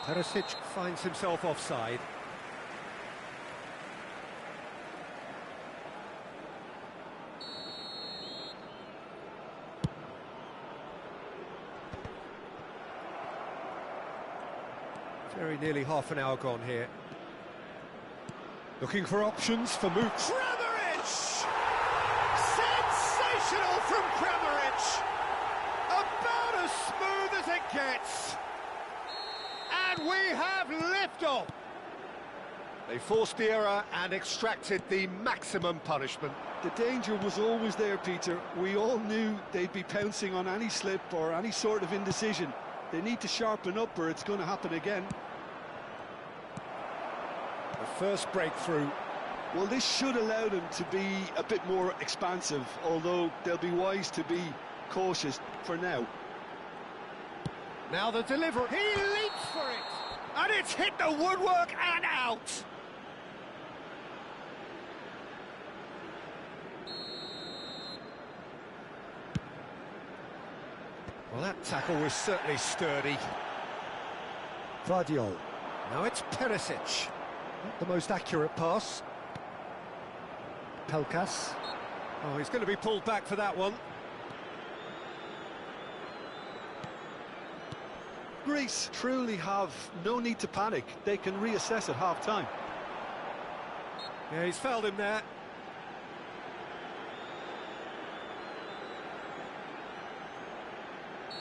Perisic finds himself offside. Very nearly half an hour gone here. Looking for options for moves. Kramaric! Sensational from Kramaric! About as smooth as it gets. And we have liftoff. They forced the error and extracted the maximum punishment. The danger was always there, Peter. We all knew they'd be pouncing on any slip or any sort of indecision. They need to sharpen up or it's going to happen again. The first breakthrough. Well, this should allow them to be a bit more expansive, although they'll be wise to be cautious for now. Now the delivery. He leaps for it. And it's hit the woodwork and out. Well, that tackle was certainly sturdy. Vardiol. Now it's Perisic. Not the most accurate pass. Pelkas. Oh, he's going to be pulled back for that one. Greece truly have no need to panic. They can reassess at half-time. Yeah, he's fouled him there.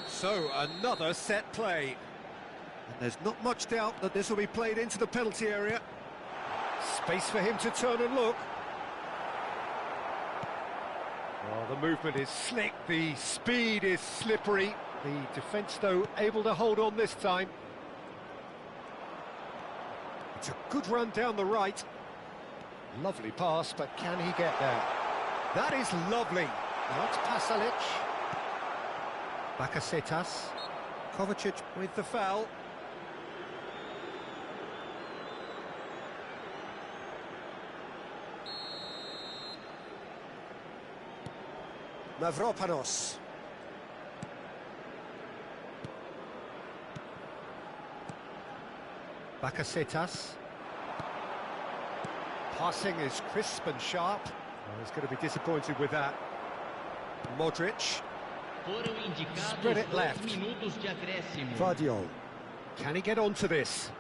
So, another set play. And there's not much doubt that this will be played into the penalty area. Space for him to turn and look. Oh, the movement is slick, the speed is slippery. The defence, though, able to hold on this time. It's a good run down the right. Lovely pass, but can he get there? That is lovely. Now it's Pasalic. Bakasetas. Kovacic with the foul. Mavropanos. Bakasetas. Passing is crisp and sharp. Oh, he's going to be disappointed with that. Modric. Spread it left. Vardiol. Can he get onto this?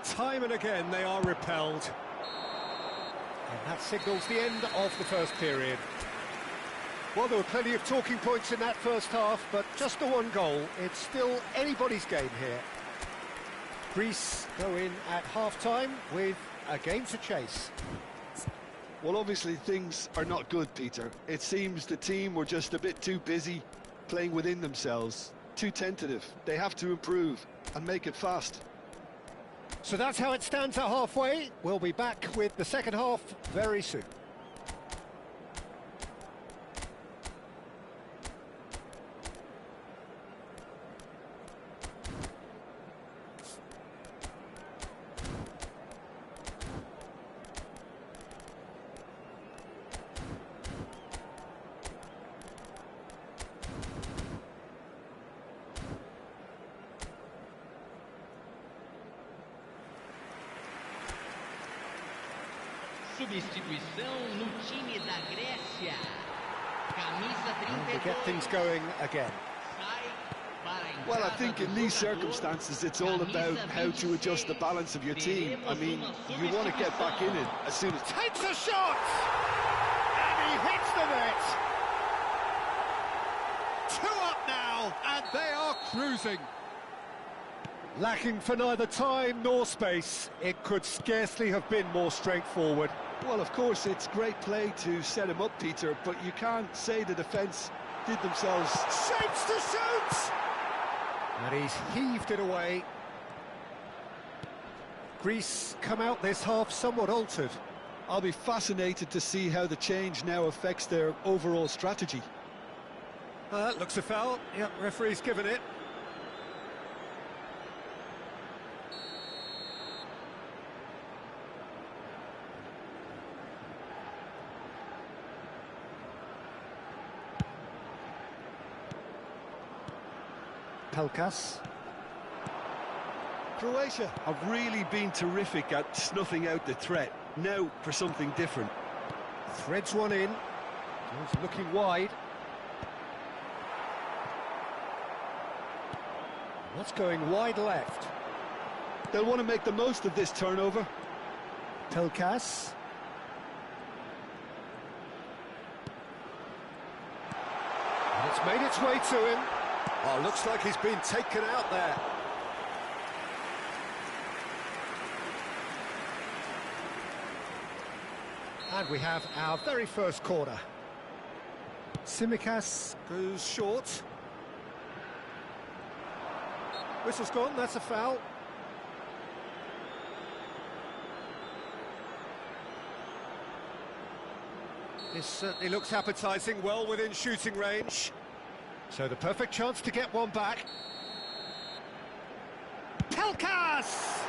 Time and again they are repelled. And that signals the end of the first period. Well, there were plenty of talking points in that first half, but just the one goal. It's still anybody's game here. Greece go in at half-time with a game to chase. Well, obviously things are not good, Peter. It seems the team were just a bit too busy playing within themselves, too tentative. They have to improve and make it fast. So that's how it stands at halfway. We'll be back with the second half very soon. Substituição no time da Grécia. Camisa 32. To get things going again. Well, I think in these circumstances it's all about how to adjust the balance of your team. I mean, you want to get back in it as soon as... Takes a shot! And he hits the net! 2 up now, and they are cruising. Lacking for neither time nor space. It could scarcely have been more straightforward. Well, of course, it's great play to set him up, Peter, but you can't say the defence did themselves... Shapes to shoot! And he's heaved it away. Greece come out this half somewhat altered. I'll be fascinated to see how the change now affects their overall strategy. Looks a foul. Yep, referee's given it. Pelkas. Croatia have really been terrific at snuffing out the threat. Now for something different. Threads one in. He's looking wide. What's going wide left? They'll want to make the most of this turnover. Pelkas. And it's made its way to him. Oh, looks like he's been taken out there. And we have our very first corner. Tsimikas goes short. Whistle's gone, that's a foul. This certainly looks appetising, well within shooting range. So the perfect chance to get one back. Pelkas!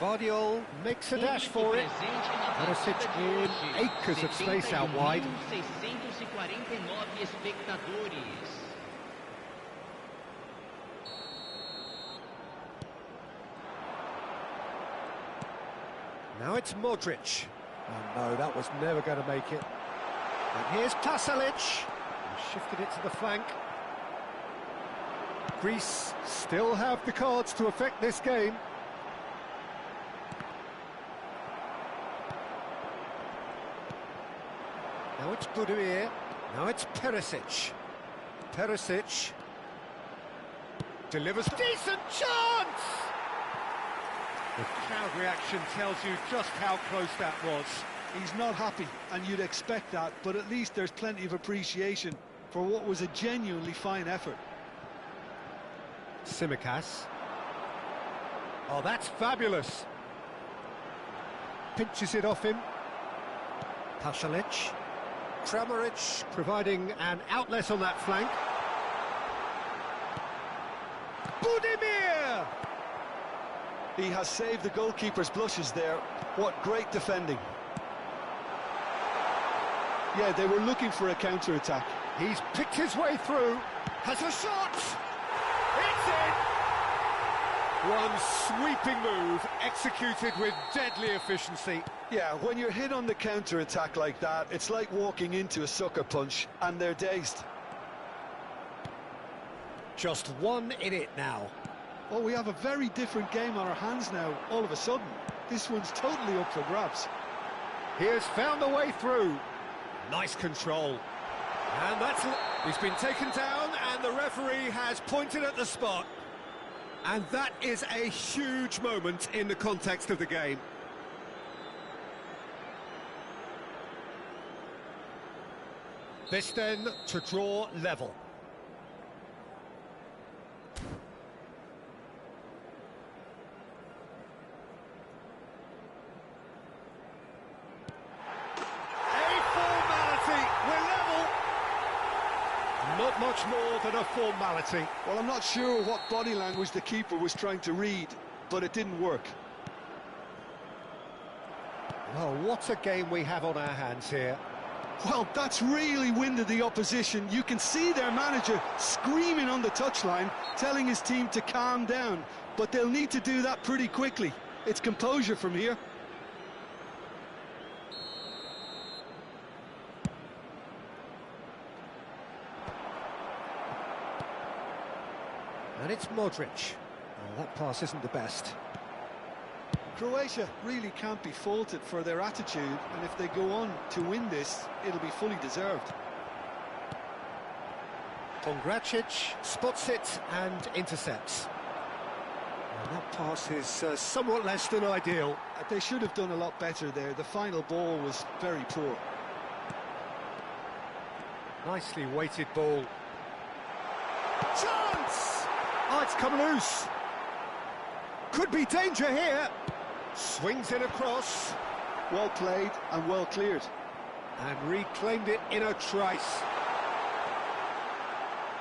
Bardiol makes a dash for it. Perisic in acres of space out wide. Now it's Modric. Oh no, that was never going to make it. And here's Pasalic. He shifted it to the flank. Greece still have the cards to affect this game. Now it's Budimir. Now it's Perisic. Perisic delivers. Decent chance! The crowd reaction tells you just how close that was. He's not happy, and you'd expect that, but at least there's plenty of appreciation for what was a genuinely fine effort. Tsimikas. Oh, that's fabulous. Pinches it off him. Pasalic. Kramaric providing an outlet on that flank. Budimir! He has saved the goalkeeper's blushes there. What great defending. Yeah, they were looking for a counter-attack. He's picked his way through. Has a shot! It's One sweeping move, executed with deadly efficiency. Yeah, when you're hit on the counter-attack like that, it's like walking into a sucker punch, and they're dazed. Just one in it now. Oh, we have a very different game on our hands now, all of a sudden. This one's totally up for grabs. He has found a way through. Nice control. And he's been taken down, and the referee has pointed at the spot. And that is a huge moment in the context of the game. This then to draw level. Not much more than a formality. Well, I'm not sure what body language the keeper was trying to read, but it didn't work. Well, what a game we have on our hands here. Well, that's really winded the opposition. You can see their manager screaming on the touchline, telling his team to calm down, but they'll need to do that pretty quickly. It's composure from here. And it's Modric. Oh, that pass isn't the best. Croatia really can't be faulted for their attitude, and if they go on to win this, it'll be fully deserved. Pongracic spots it and intercepts. And that pass is somewhat less than ideal. They should have done a lot better there. The final ball was very poor. Nicely weighted ball. Chance! Oh, it's come loose. Could be danger here. Swings it across. Well played and well cleared. And reclaimed it in a trice.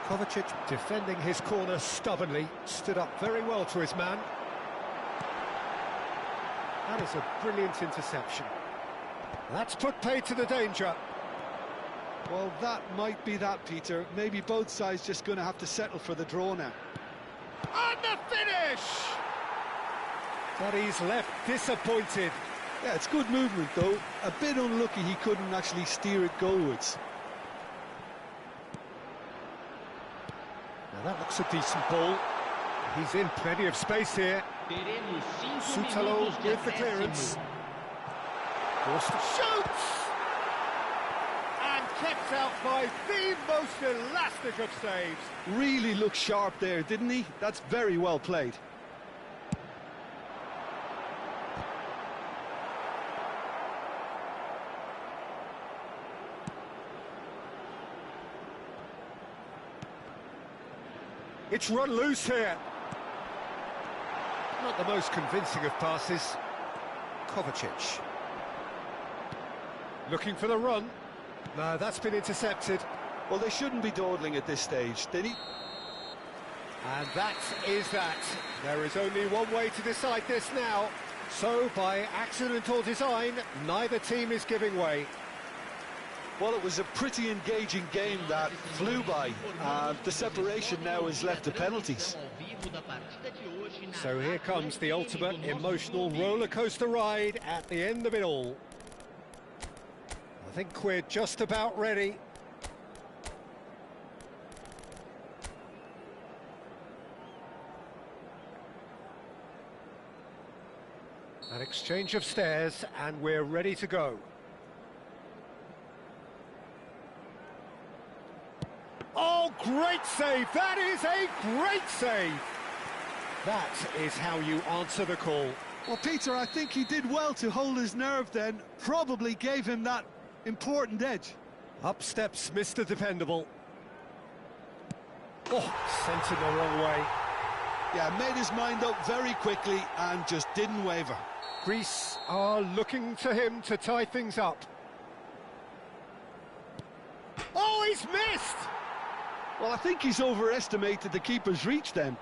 Kovacic defending his corner stubbornly. Stood up very well to his man. That is a brilliant interception. That's put paid to the danger. Well, that might be that, Peter. Maybe both sides just going to have to settle for the draw now. And the finish! But he's left disappointed. Yeah, it's good movement, though. A bit unlucky he couldn't actually steer it goalwards. Now that looks a decent ball. He's in plenty of space here. Sutalo with the clearance. Forced to shoot! And kept out by the most elastic of saves. Really looked sharp there, didn't he? That's very well played. It's run loose here. Not the most convincing of passes. Kovacic. Looking for the run. No, that's been intercepted. Well, they shouldn't be dawdling at this stage. They need... And that is that. There is only one way to decide this now. So, by accident or design, neither team is giving way. Well, it was a pretty engaging game that flew by. The separation now is left to penalties. So here comes the ultimate emotional roller coaster ride at the end of it all. I think we're just about ready. An exchange of stares and we're ready to go. Oh, great save! That is a great save! That is how you answer the call. Well, Peter, I think he did well to hold his nerve then. Probably gave him that important edge. Up steps Mr. Dependable. Oh, sent him the wrong way. Yeah, made his mind up very quickly and just didn't waver. Greece are looking to him to tie things up. Oh, he's missed! Well, I think he's overestimated the keeper's reach then.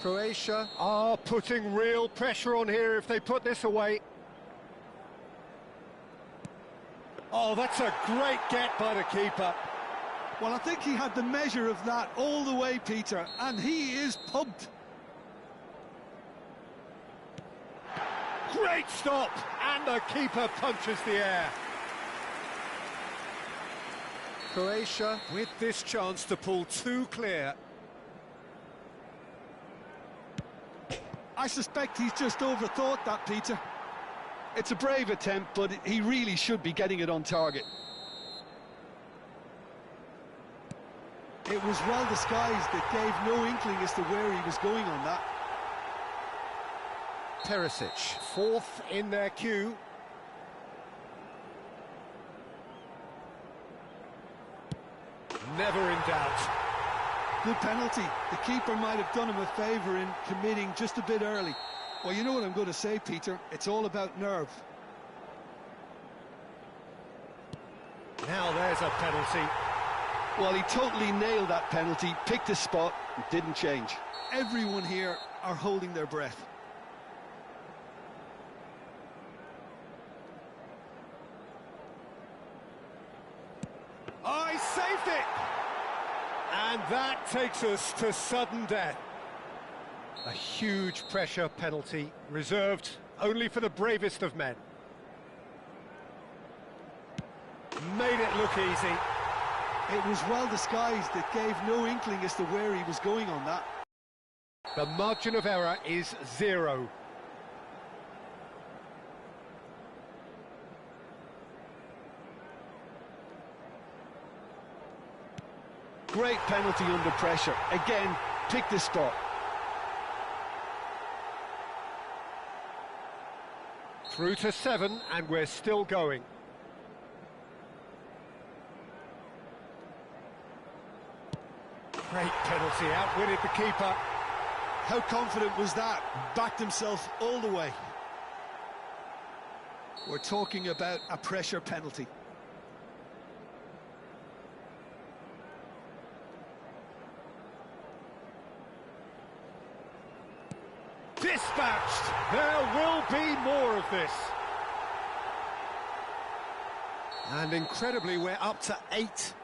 Croatia are putting real pressure on here if they put this away. Oh, that's a great get by the keeper. Well, I think he had the measure of that all the way, Peter, and he is pumped. Great stop, and the keeper punches the air. Croatia with this chance to pull two clear. I suspect he's just overthought that, Peter. It's a brave attempt, but he really should be getting it on target. It was well disguised. It gave no inkling as to where he was going on that. Perisic, fourth in their queue. Never in doubt. Good penalty. The keeper might have done him a favour in committing just a bit early. Well, you know what I'm going to say, Peter. It's all about nerve. Now there's a penalty. Well, he totally nailed that penalty, picked his spot, and didn't change. Everyone here are holding their breath. Oh, he saved it! And that takes us to sudden death. A huge pressure penalty, reserved only for the bravest of men. Made it look easy. It was well disguised. It gave no inkling as to where he was going on that. The margin of error is 0. Great penalty under pressure. Again, picked his spot. Through to 7, and we're still going. Great penalty, outwitted the keeper. How confident was that? Backed himself all the way. We're talking about a pressure penalty. Dispatched! There will be more of this. And incredibly, we're up to 8.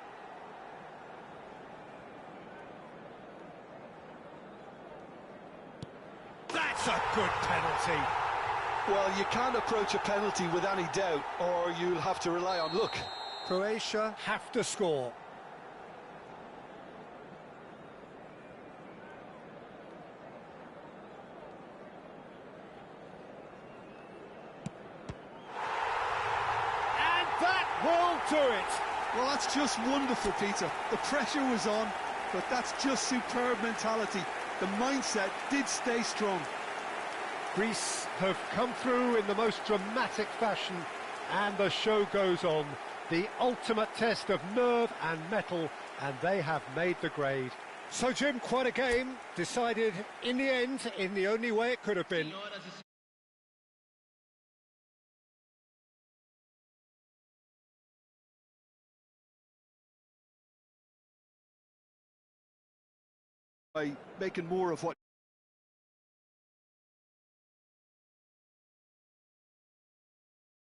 That's a good penalty. Well, you can't approach a penalty with any doubt, or you'll have to rely on luck. Croatia have to score. Will do it. Well, that's just wonderful, Peter. The pressure was on, but that's just superb mentality. The mindset did stay strong. Greece have come through in the most dramatic fashion, and the show goes on. The ultimate test of nerve and mettle, and they have made the grade. So, Jim, quite a game. Decided in the end, in the only way it could have been. By making more of what